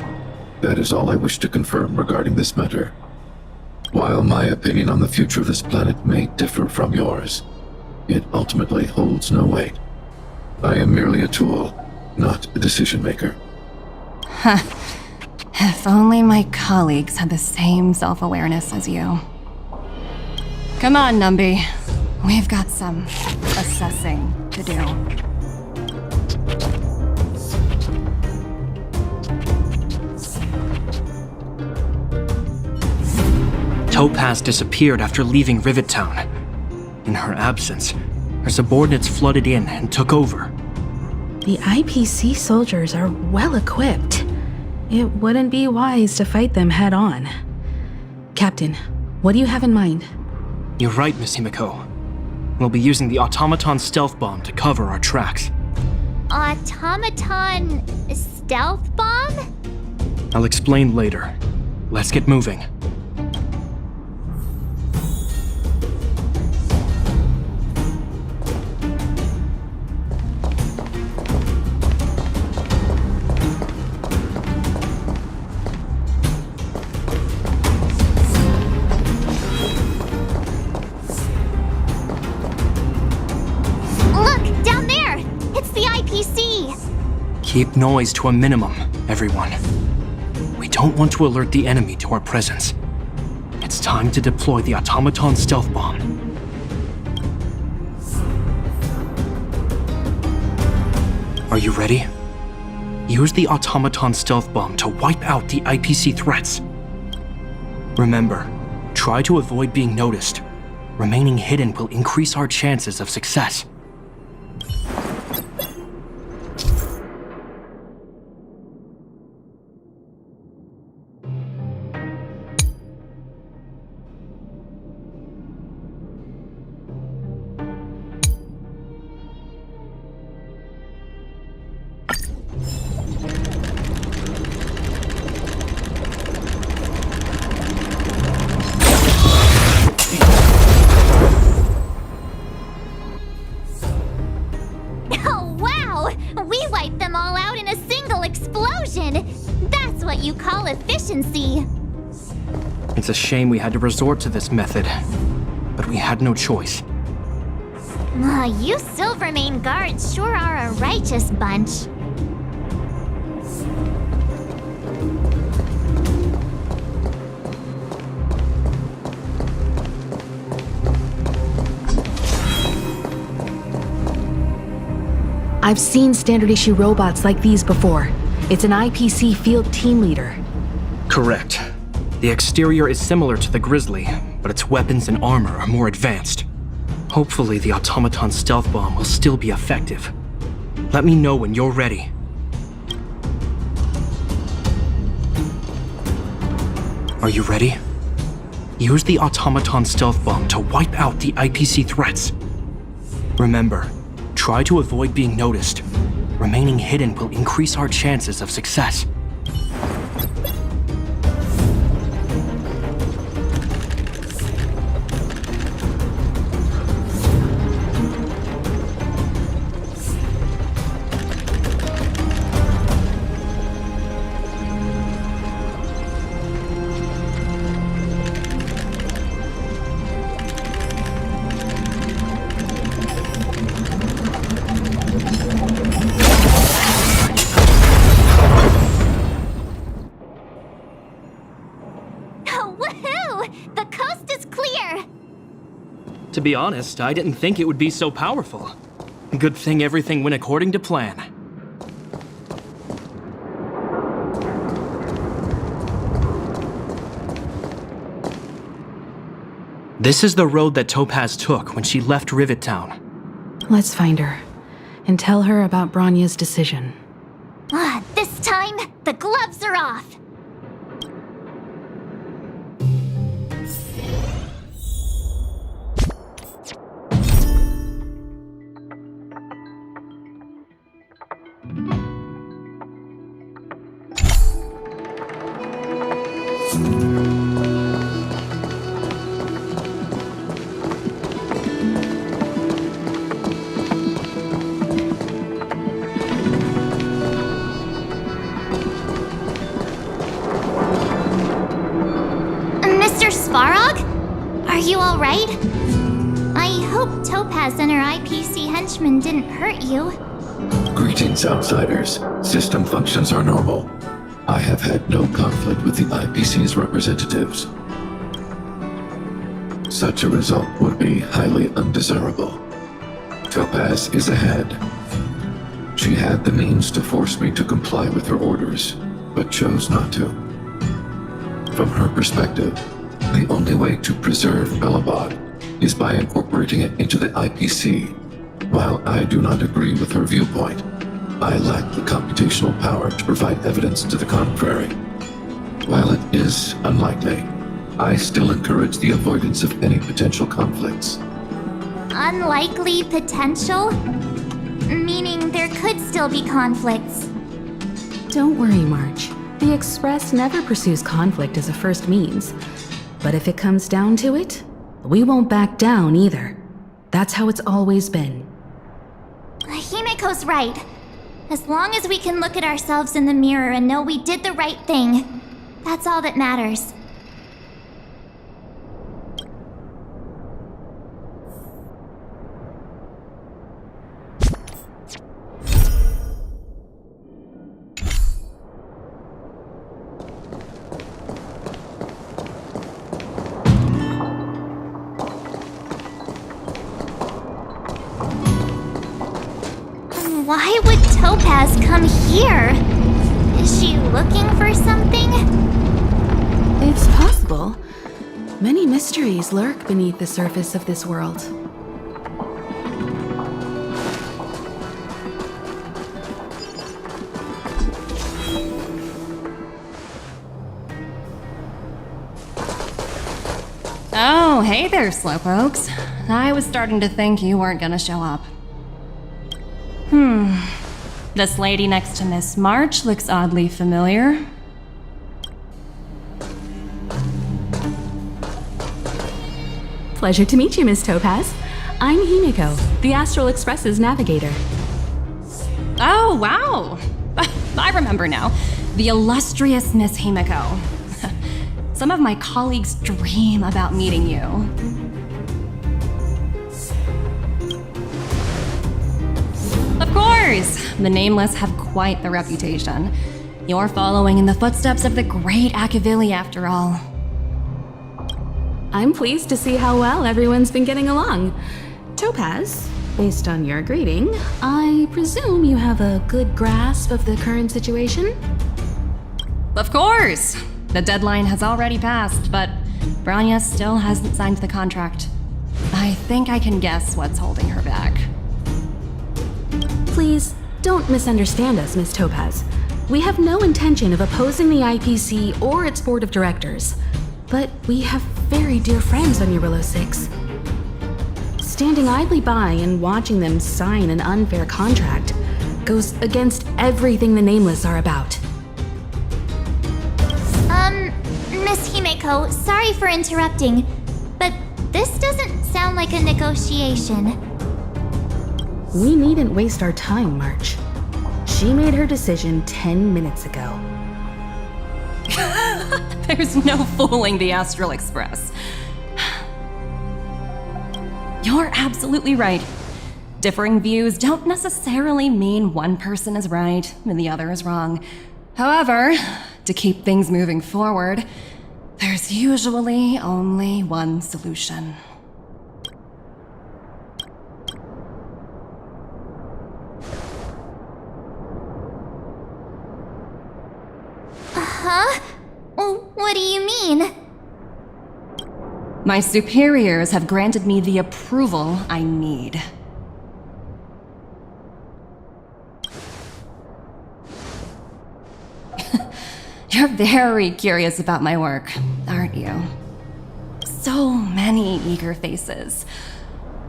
S14: That is all I wish to confirm regarding this matter. While my opinion on the future of this planet may differ from yours, it ultimately holds no weight. I am merely a tool, not a decision maker.
S4: Huh. If only my colleagues had the same self-awareness as you. Come on, Numby. We've got some assessing to do.
S7: Topaz disappeared after leaving Rivet Town. In her absence, her subordinates flooded in and took over.
S3: The IPC soldiers are well equipped. It wouldn't be wise to fight them head on. Captain, what do you have in mind?
S7: You're right, Miss Himiko. We'll be using the automaton stealth bomb to cover our tracks.
S1: Automaton stealth bomb?
S7: I'll explain later. Let's get moving. Keep noise to a minimum, everyone. We don't want to alert the enemy to our presence. It's time to deploy the automaton stealth bomb. Are you ready? Use the automaton stealth bomb to wipe out the IPC threats. Remember, try to avoid being noticed. Remaining hidden will increase our chances of success. It's a shame we had to resort to this method, but we had no choice.
S1: You Silvermane guards sure are a righteous bunch.
S3: I've seen standard issue robots like these before. It's an IPC field team leader.
S7: Correct. The exterior is similar to the Grizzly, but its weapons and armor are more advanced. Hopefully the automaton stealth bomb will still be effective. Let me know when you're ready. Are you ready? Use the automaton stealth bomb to wipe out the IPC threats. Remember, try to avoid being noticed. remaining hidden will increase our chances of success. To be honest, I didn't think it would be so powerful. Good thing everything went according to plan. This is the road that Topaz took when she left Rivet Town.
S3: Let's find her and tell her about Bronya's decision.
S1: This time, the gloves are off. Are you alright? I hope Topaz and her IPC henchmen didn't hurt you.
S14: Greetings, outsiders. System functions are normal. I have had no conflict with the IPC's representatives. Such a result would be highly undesirable. Topaz is ahead. She had the means to force me to comply with her orders, but chose not to. From her perspective, the only way to preserve Belobog is by incorporating it into the IPC. While I do not agree with her viewpoint, I lack the computational power to provide evidence to the contrary. While it is unlikely, I still encourage the avoidance of any potential conflicts.
S1: Unlikely potential? Meaning there could still be conflicts.
S3: Don't worry, March. The Express never pursues conflict as a first means. But if it comes down to it, we won't back down either. That's how it's always been.
S1: Himiko's right. As long as we can look at ourselves in the mirror and know we did the right thing, that's all that matters. Why would Topaz come here? Is she looking for something?
S3: It's possible. Many mysteries lurk beneath the surface of this world.
S4: Oh, hey there, slowpokes. I was starting to think you weren't gonna show up. This lady next to Miss March looks oddly familiar.
S3: Pleasure to meet you, Miss Topaz. I'm Himiko, the Astral Express's navigator.
S4: Oh, wow! I remember now. The illustrious Miss Himiko. Some of my colleagues dream about meeting you. Of course! The Nameless have quite the reputation. You're following in the footsteps of the great Akavili, after all.
S3: I'm pleased to see how well everyone's been getting along. Topaz, based on your greeting, I presume you have a good grasp of the current situation?
S4: Of course! The deadline has already passed, but Bronya still hasn't signed the contract. I think I can guess what's holding her back.
S3: Please, don't misunderstand us, Miss Topaz. We have no intention of opposing the IPC or its board of directors, but we have very dear friends on Eurillo 6. Standing idly by and watching them sign an unfair contract goes against everything the Nameless are about.
S1: Miss Himeko, sorry for interrupting, but this doesn't sound like a negotiation.
S3: We needn't waste our time, March. She made her decision 10 minutes ago.
S4: There's no fooling the Astral Express. You're absolutely right. Differing views don't necessarily mean one person is right and the other is wrong. However, to keep things moving forward, there's usually only one solution.
S1: Huh? What do you mean?
S4: My superiors have granted me the approval I need. You're very curious about my work, aren't you? So many eager faces.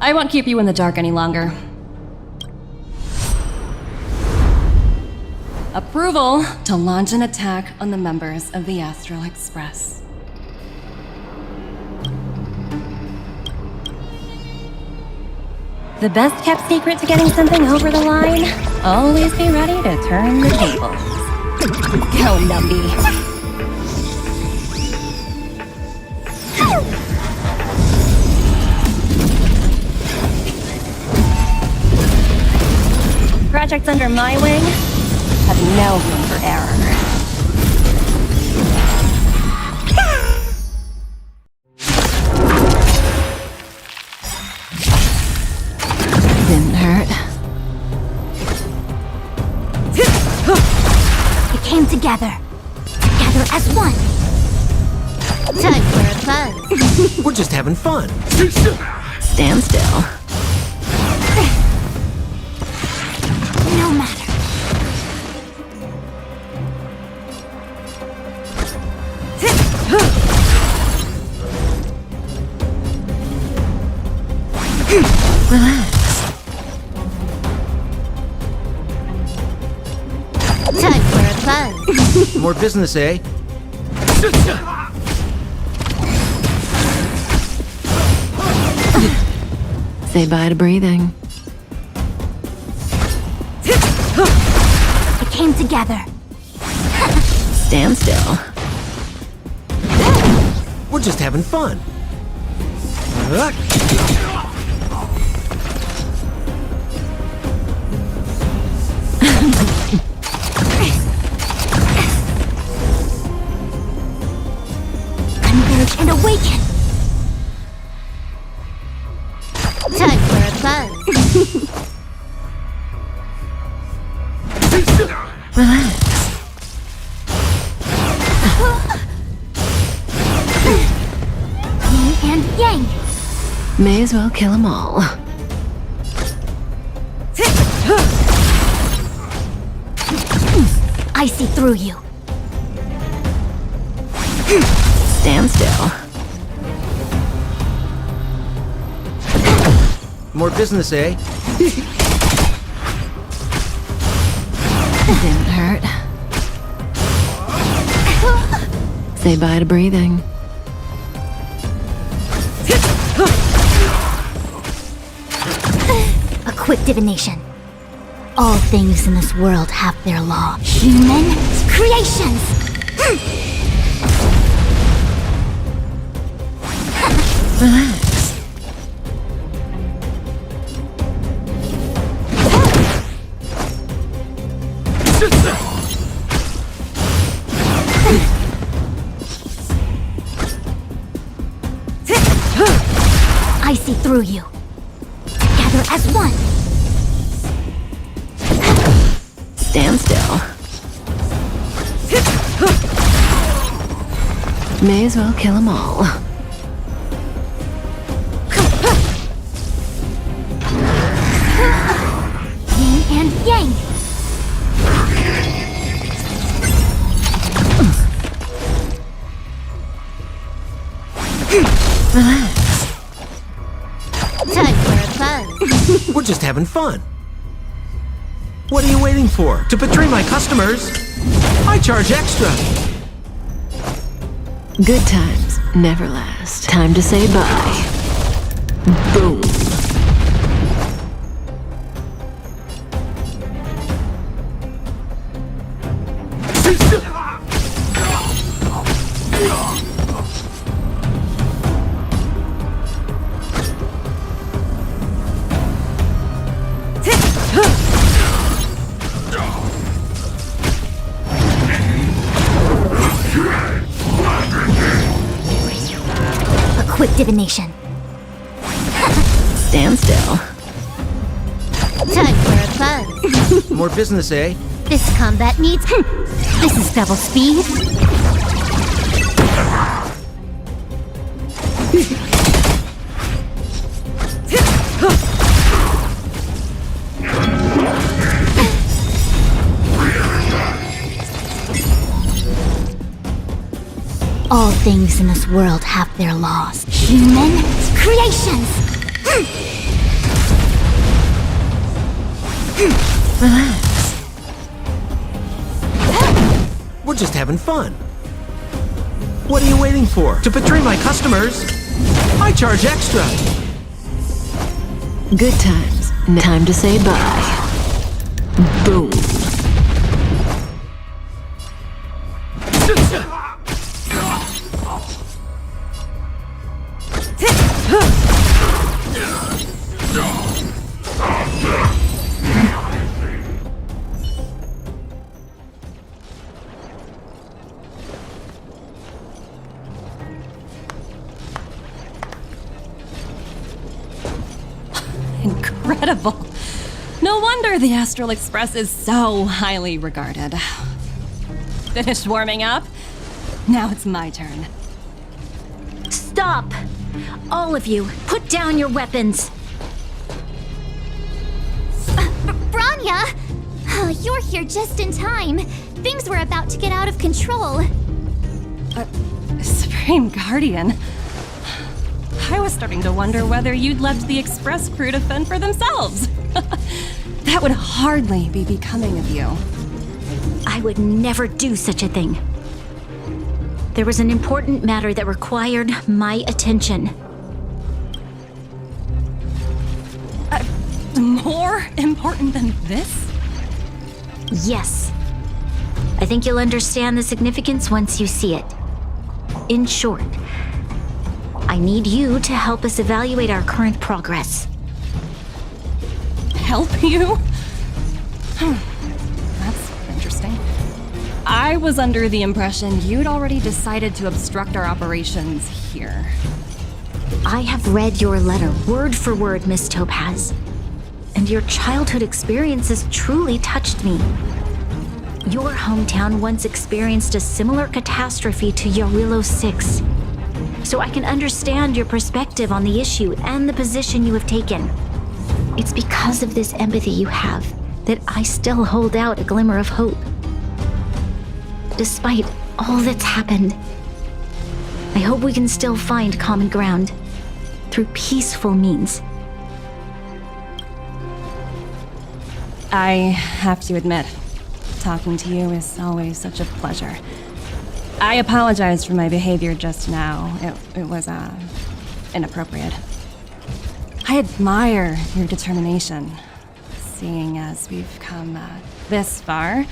S4: I won't keep you in the dark any longer. Approval to launch an attack on the members of the Astral Express. The best kept secret to getting something over the line? Always be ready to turn the tables. Go, Numby. Projects under my wing have no room for error. Didn't hurt.
S1: We came together. Together as one. Time for a buzz.
S15: We're just having fun.
S13: Stand still.
S1: No matter.
S13: Relax.
S1: Time for a buzz.
S15: More business, eh?
S11: Say bye to breathing.
S1: We came together.
S13: Stand still.
S15: We're just having fun.
S1: Converge and awaken. Time for a buzz.
S11: Relax.
S1: Yin and yang.
S11: May as well kill them all.
S1: I see through you.
S13: Stand still.
S15: More business, eh?
S11: Didn't hurt. Say bye to breathing.
S1: A quick divination. All things in this world have their law. Human creations!
S11: Relax.
S1: I see through you. Together as one.
S13: Stand still.
S11: May as well kill them all.
S1: Yin and yang.
S11: Relax.
S1: Time for a buzz.
S15: We're just having fun. What are you waiting for? To betray my customers? I charge extra!
S11: Good times never last. Time to say bye. Boom.
S1: Quick divination.
S11: Stand still.
S1: Time for a buzz.
S15: More business, eh?
S1: This combat needs... This is double speed. All things in this world have their laws. Human creations!
S15: Relax. We're just having fun. What are you waiting for? To betray my customers? I charge extra.
S11: Good times. Time to say bye. Boom.
S4: Incredible. No wonder the Astral Express is so highly regarded. Finished warming up? Now it's my turn.
S9: Stop! All of you, put down your weapons.
S1: Bronya! You're here just in time. Things were about to get out of control.
S4: Supreme Guardian. I was starting to wonder whether you'd left the Express crew to fend for themselves. That would hardly be becoming of you.
S9: I would never do such a thing. There was an important matter that required my attention.
S4: More important than this?
S9: Yes. I think you'll understand the significance once you see it. In short, I need you to help us evaluate our current progress.
S4: Help you? That's interesting. I was under the impression you'd already decided to obstruct our operations here.
S9: I have read your letter word for word, Miss Topaz. And your childhood experiences truly touched me. Your hometown once experienced a similar catastrophe to Yarilo 6. So I can understand your perspective on the issue and the position you have taken. It's because of this empathy you have that I still hold out a glimmer of hope. Despite all that's happened, I hope we can still find common ground through peaceful means.
S4: I have to admit, talking to you is always such a pleasure. I apologize for my behavior just now. It was, inappropriate. I admire your determination, seeing as we've come, this far.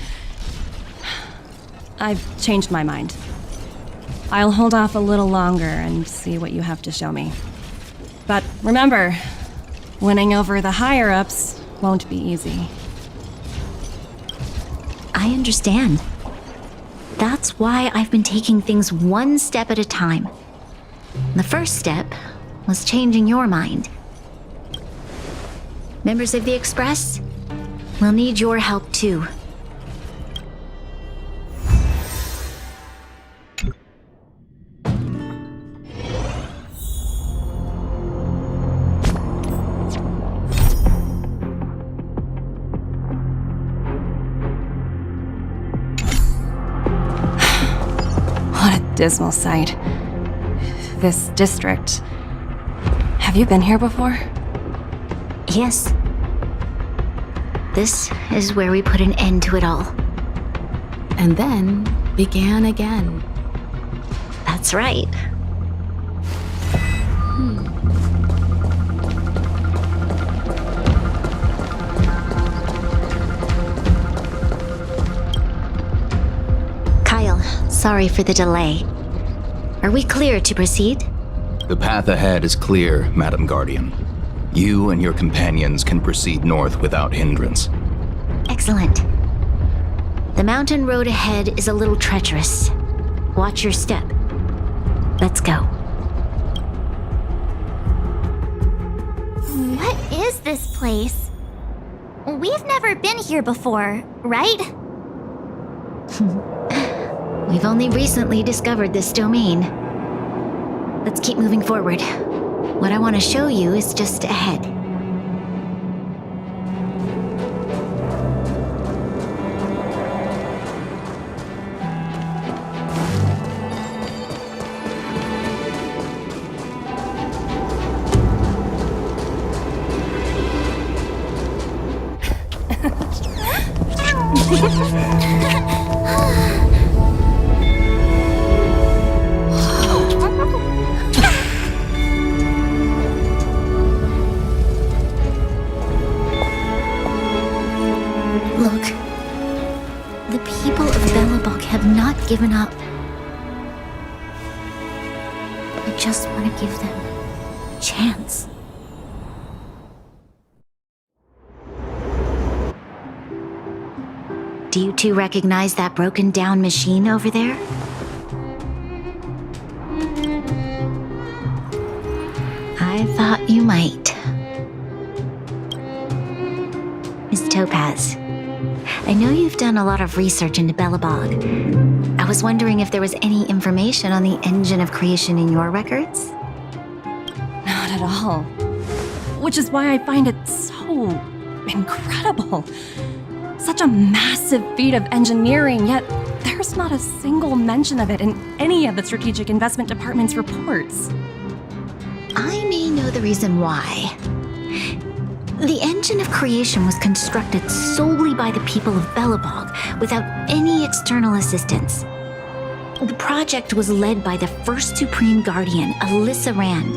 S4: I've changed my mind. I'll hold off a little longer and see what you have to show me. But remember, winning over the higher-ups won't be easy.
S9: I understand. That's why I've been taking things one step at a time. The first step was changing your mind. Members of the Express, we'll need your help too.
S4: Dismal sight. This district. Have you been here before?
S9: Yes. This is where we put an end to it all.
S3: And then began again.
S9: That's right. Kyle, sorry for the delay. Are we clear to proceed?
S19: The path ahead is clear, Madam Guardian. You and your companions can proceed north without hindrance.
S9: Excellent. The mountain road ahead is a little treacherous. Watch your step. Let's go.
S1: What is this place? We've never been here before, right?
S9: We've only recently discovered this domain. Let's keep moving forward. What I want to show you is just ahead. Look, the people of Belobog have not given up. I just want to give them a chance. Do you two recognize that broken down machine over there? I thought you might. Miss Topaz, I know you've done a lot of research into Belobog. I was wondering if there was any information on the engine of creation in your records?
S4: Not at all. Which is why I find it so incredible. Such a massive feat of engineering, yet there's not a single mention of it in any of the Strategic Investment Department's reports.
S9: I may know the reason why. The engine of creation was constructed solely by the people of Belobog without any external assistance. The project was led by the first Supreme Guardian, Alyssa Rand.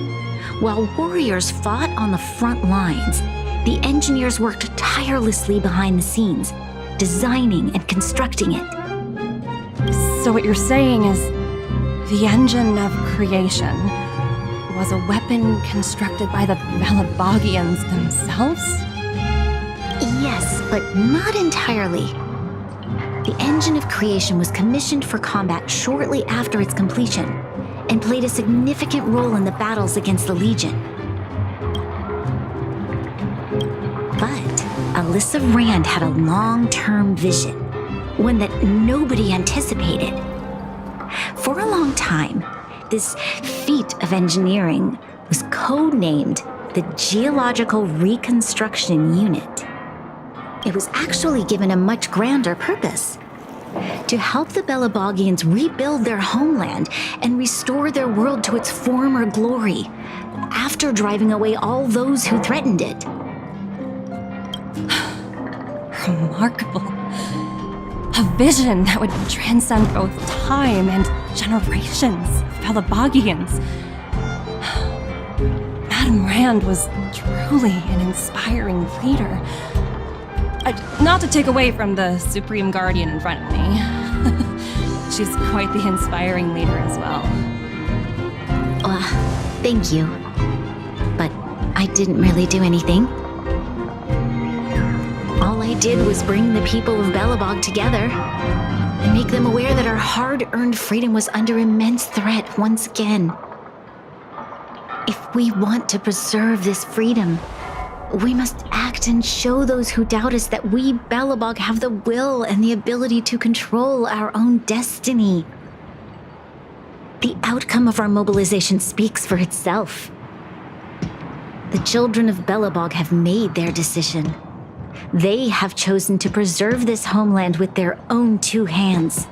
S9: While warriors fought on the front lines, the engineers worked tirelessly behind the scenes, designing and constructing it.
S4: So what you're saying is the engine of creation was a weapon constructed by the Belobogians themselves?
S9: Yes, but not entirely. The engine of creation was commissioned for combat shortly after its completion and played a significant role in the battles against the Legion. But Alyssa Rand had a long-term vision, one that nobody anticipated. For a long time, this feat of engineering was codenamed the Geological Reconstruction Unit. It was actually given a much grander purpose: to help the Belobogians rebuild their homeland and restore their world to its former glory, after driving away all those who threatened it.
S4: Remarkable. A vision that would transcend both time and generations of Belobogians. Madame Rand was truly an inspiring leader. Not to take away from the Supreme Guardian in front of me. She's quite the inspiring leader as well.
S9: Thank you. But I didn't really do anything. All I did was bring the people of Belobog together and make them aware that our hard-earned freedom was under immense threat once again. If we want to preserve this freedom, we must act and show those who doubt us that we, Belobog, have the will and the ability to control our own destiny. The outcome of our mobilization speaks for itself. The children of Belobog have made their decision. They have chosen to preserve this homeland with their own two hands.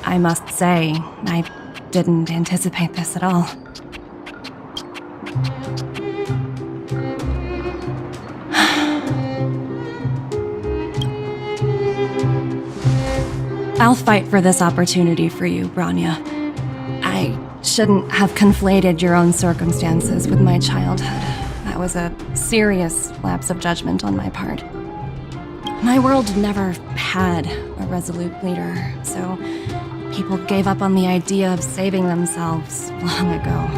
S4: I must say, I didn't anticipate this at all. I'll fight for this opportunity for you, Bronya. I shouldn't have conflated your own circumstances with my childhood. That was a serious lapse of judgment on my part. My world never had a resolute leader, so people gave up on the idea of saving themselves long ago.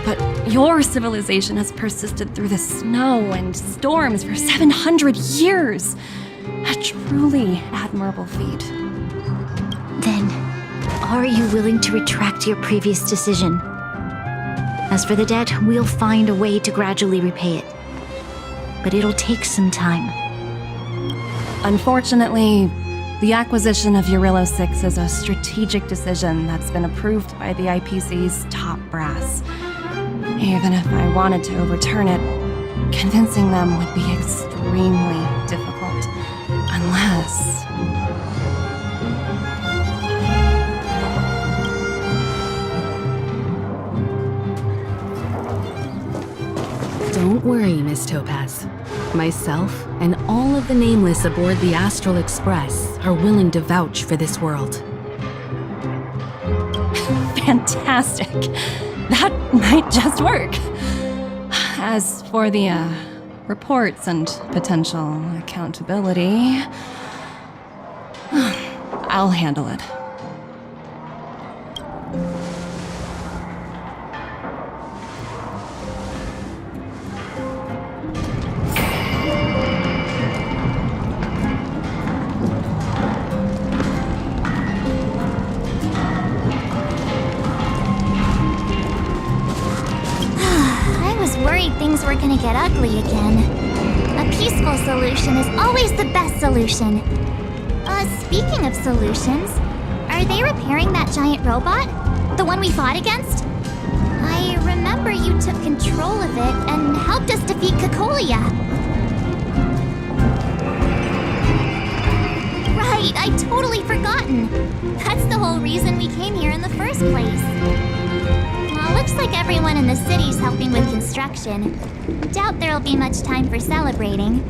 S4: But your civilization has persisted through the snow and storms for 700 years. A truly admirable feat.
S9: Then, are you willing to retract your previous decision? As for the debt, we'll find a way to gradually repay it. But it'll take some time.
S4: Unfortunately, the acquisition of Eurylo 6 is a strategic decision that's been approved by the IPC's top brass. Even if I wanted to overturn it, convincing them would be extremely difficult. Unless...
S3: Don't worry, Miss Topaz. Myself and all of the Nameless aboard the Astral Express are willing to vouch for this world.
S4: Fantastic. That might just work. As for the, reports and potential accountability, I'll handle it.
S1: Things were gonna get ugly again. A peaceful solution is always the best solution. Speaking of solutions, are they repairing that giant robot? The one we fought against? I remember you took control of it and helped us defeat Cocolia. Right, I'd totally forgotten. That's the whole reason we came here in the first place. Looks like everyone in the city's helping with construction. Doubt there'll be much time for celebrating.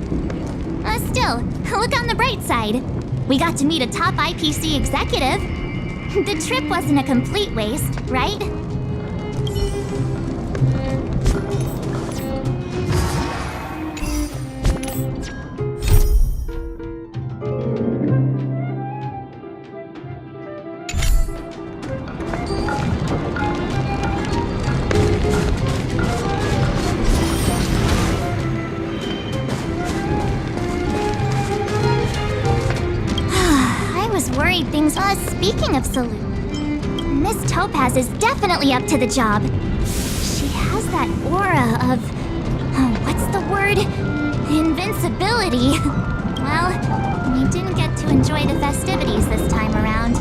S1: Still, look on the bright side. We got to meet a top IPC executive. The trip wasn't a complete waste, right? Speaking of Salute, Miss Topaz is definitely up to the job. She has that aura of... what's the word? Invincibility. Well, we didn't get to enjoy the festivities this time around.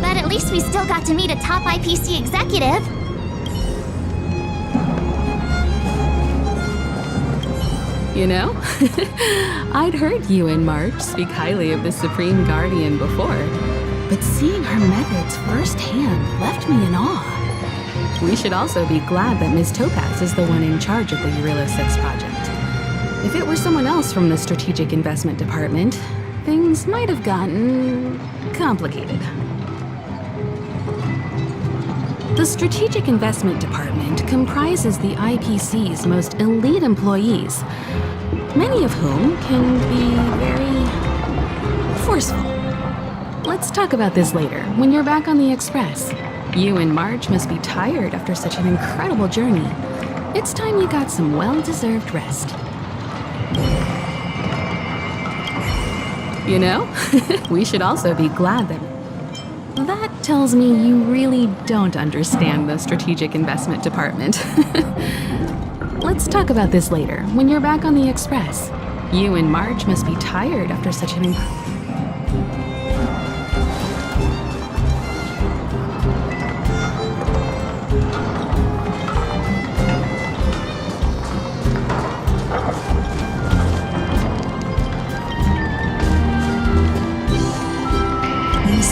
S1: But at least we still got to meet a top IPC executive.
S3: You know, I'd heard you and March speak highly of the Supreme Guardian before. But seeing her methods firsthand left me in awe. We should also be glad that Ms. Topaz is the one in charge of the Eurylo 6 project. If it were someone else from the Strategic Investment Department, things might have gotten complicated. The Strategic Investment Department comprises the IPC's most elite employees, many of whom can be very forceful. Let's talk about this later, when you're back on the Express. You and March must be tired after such an incredible journey. It's time you got some well-deserved rest. You know, we should also be glad that... That tells me you really don't understand the Strategic Investment Department. Let's talk about this later, when you're back on the Express. You and March must be tired after such an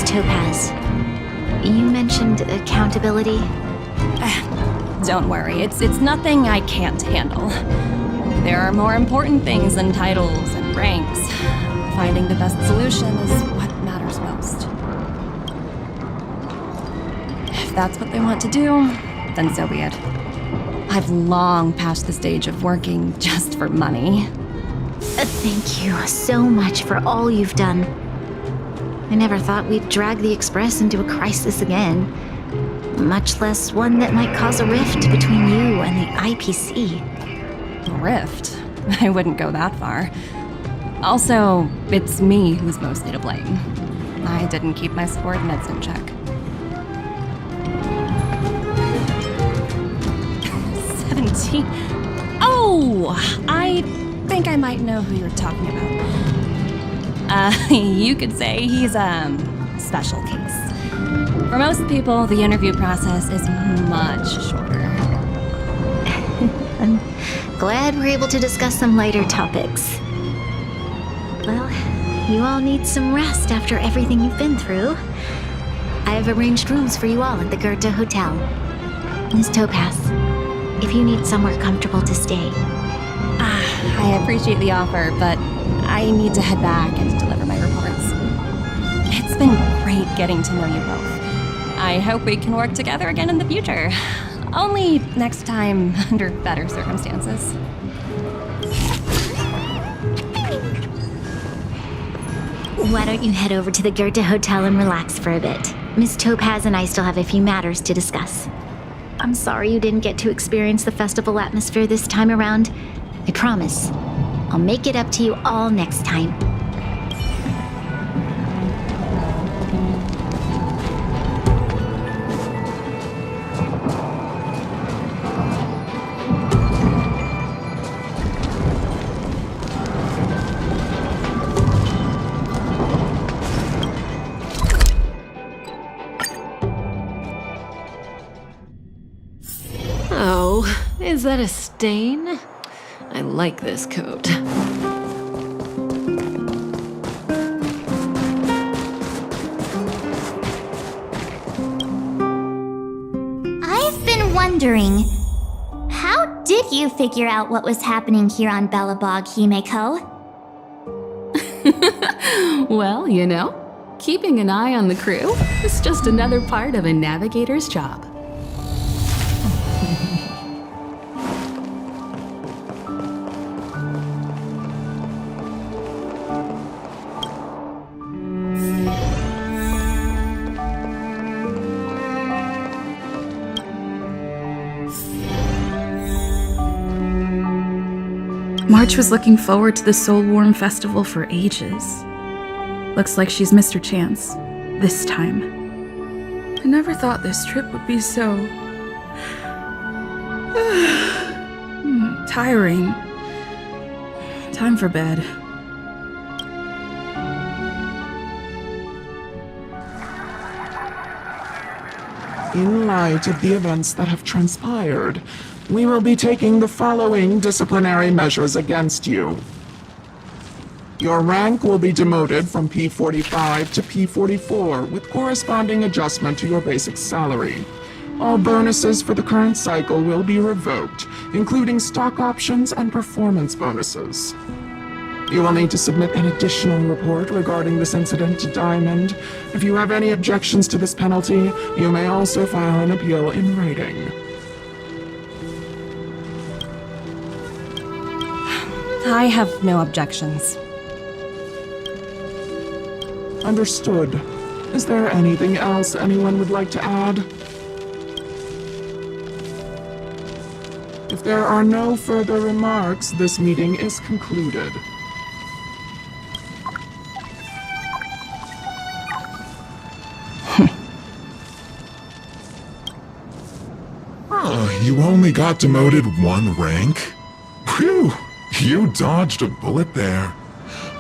S9: Topaz, you mentioned accountability.
S4: Don't worry, it's nothing I can't handle. There are more important things than titles and ranks. Finding the best solution is what matters most. If that's what they want to do, then so be it. I've long passed the stage of working just for money.
S9: Thank you so much for all you've done. I never thought we'd drag the Express into a crisis again, much less one that might cause a rift between you and the IPC.
S4: A rift? I wouldn't go that far. Also, it's me who's mostly to blame. I didn't keep my subordinates in check. 17? Oh! I think I might know who you're talking about. You could say he's a special case. For most people, the interview process is much shorter.
S9: I'm glad we're able to discuss some lighter topics. Well, you all need some rest after everything you've been through. I've arranged rooms for you all at the Goethe Hotel. Miss Topaz, if you need somewhere comfortable to stay.
S4: I appreciate the offer, but I need to head back and deliver my reports. It's been great getting to know you both. I hope we can work together again in the future. Only next time under better circumstances.
S9: Why don't you head over to the Goethe Hotel and relax for a bit? Miss Topaz and I still have a few matters to discuss. I'm sorry you didn't get to experience the festival atmosphere this time around. I promise, I'll make it up to you all next time.
S11: Oh, is that a stain? I like this coat.
S1: I've been wondering, how did you figure out what was happening here on Belobog, Himeko?
S3: Well, you know, keeping an eye on the crew is just another part of a navigator's job.
S20: March was looking forward to the Soul Warm Festival for ages. Looks like she's missed her chance. This time. I never thought this trip would be so... tiring. Time for bed.
S21: In light of the events that have transpired, we will be taking the following disciplinary measures against you. Your rank will be demoted from P45 to P44 with corresponding adjustment to your basic salary. All bonuses for the current cycle will be revoked, including stock options and performance bonuses. You will need to submit an additional report regarding this incident to Diamond. If you have any objections to this penalty, you may also file an appeal in writing.
S4: I have no objections.
S21: Understood. Is there anything else anyone would like to add? If there are no further remarks, this meeting is concluded.
S22: You only got demoted one rank? Phew, you dodged a bullet there.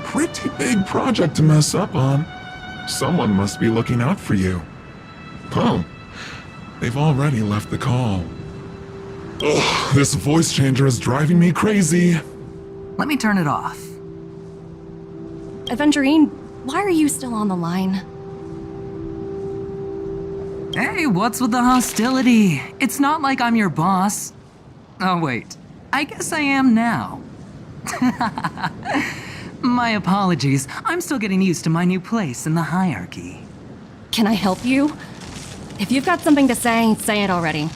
S22: Pretty big project to mess up on. Someone must be looking out for you. Oh, they've already left the call. Ugh, this voice changer is driving me crazy.
S23: Let me turn it off.
S4: Aventurine, why are you still on the line?
S23: Hey, what's with the hostility? It's not like I'm your boss. Oh, wait. I guess I am now. My apologies. I'm still getting used to my new place in the hierarchy.
S4: Can I help you? If you've got something to say it already.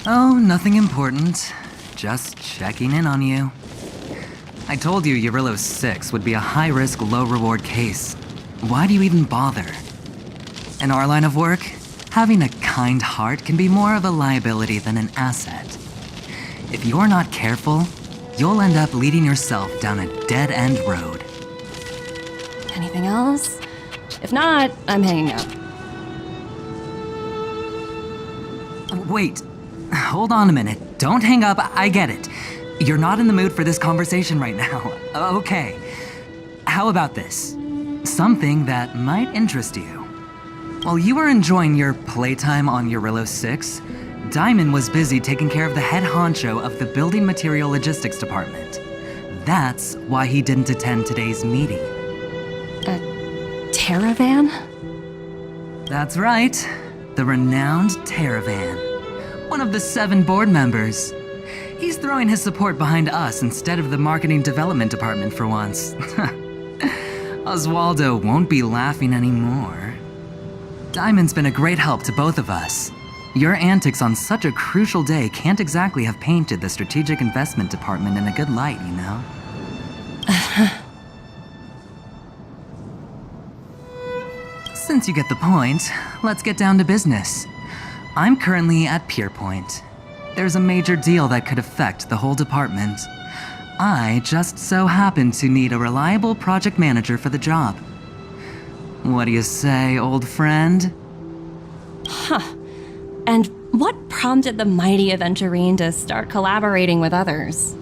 S23: Oh, nothing important. Just checking in on you. I told you Eurylos 6 would be a high-risk, low-reward case. Why do you even bother? In our line of work, having a kind heart can be more of a liability than an asset. If you're not careful, you'll end up leading yourself down a dead-end road.
S4: Anything else? If not, I'm hanging up.
S23: Wait, hold on a minute. Don't hang up, I get it. You're not in the mood for this conversation right now. Okay. How about this? Something that might interest you. While you were enjoying your playtime on Eurylos 6, Diamond was busy taking care of the head honcho of the Building Material Logistics Department. That's why he didn't attend today's meeting.
S4: A Terravan?
S23: That's right. The renowned Terravan. One of the 7 board members. He's throwing his support behind us instead of the Marketing Development Department for once. Oswaldo won't be laughing anymore. Diamond's been a great help to both of us. Your antics on such a crucial day can't exactly have painted the Strategic Investment Department in a good light, you know? Since you get the point, let's get down to business. I'm currently at Pierpoint. There's a major deal that could affect the whole department. I just so happen to need a reliable project manager for the job. What do you say, old friend?
S4: Huh. And what prompted the mighty Aventurine to start collaborating with others?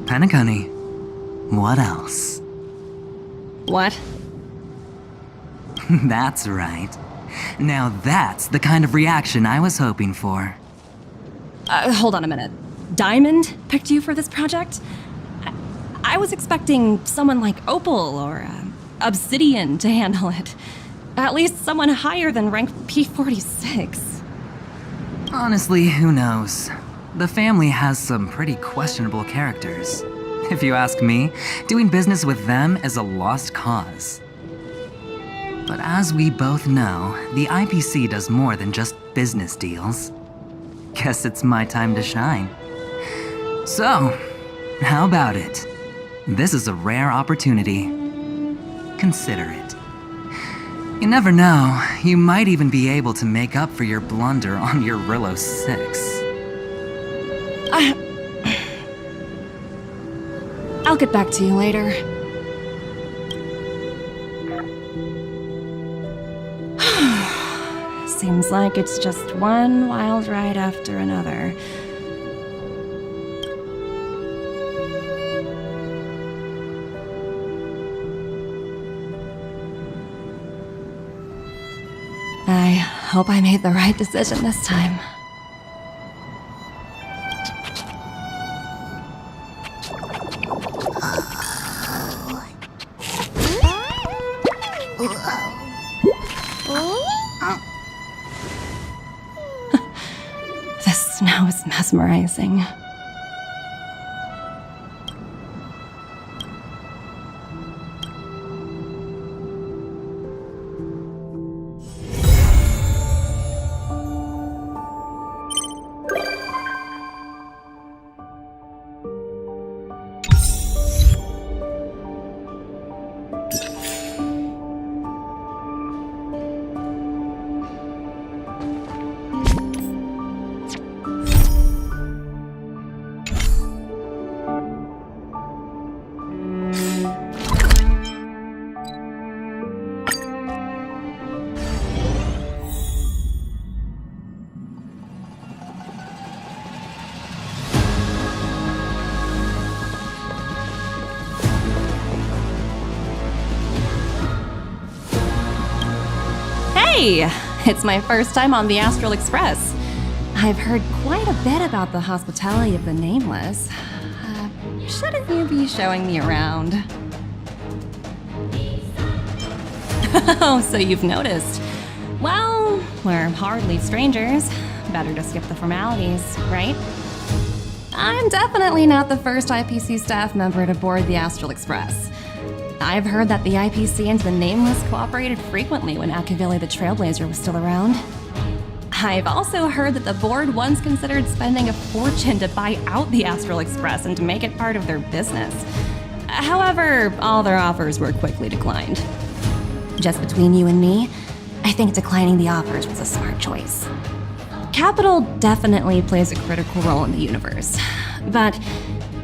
S23: Penacony. What else?
S4: What?
S23: That's right. Now that's the kind of reaction I was hoping for.
S4: Hold on a minute. Diamond picked you for this project? I was expecting someone like Opal or Obsidian to handle it. At least someone higher than rank P46.
S23: Honestly, who knows? The family has some pretty questionable characters. If you ask me, doing business with them is a lost cause. But as we both know, the IPC does more than just business deals. Guess it's my time to shine. So, how about it? This is a rare opportunity. Consider it. You never know, you might even be able to make up for your blunder on your Eurylos 6.
S4: I'll get back to you later. Seems like it's just one wild ride after another. I hope I made the right decision this time. The snow is mesmerizing. Hey! It's my first time on the Astral Express. I've heard quite a bit about the hospitality of the Nameless. Shouldn't you be showing me around? Oh, so you've noticed. Well, we're hardly strangers. Better to skip the formalities, right? I'm definitely not the first IPC staff member to board the Astral Express. I've heard that the IPC and the Nameless cooperated frequently when Akavili the Trailblazer was still around. I've also heard that the board once considered spending a fortune to buy out the Astral Express and to make it part of their business. However, all their offers were quickly declined. Just between you and me, I think declining the offers was a smart choice. Capital definitely plays a critical role in the universe, but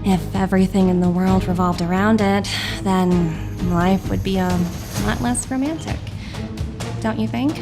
S4: if everything in the world revolved around it, then life would be a lot less romantic. Don't you think?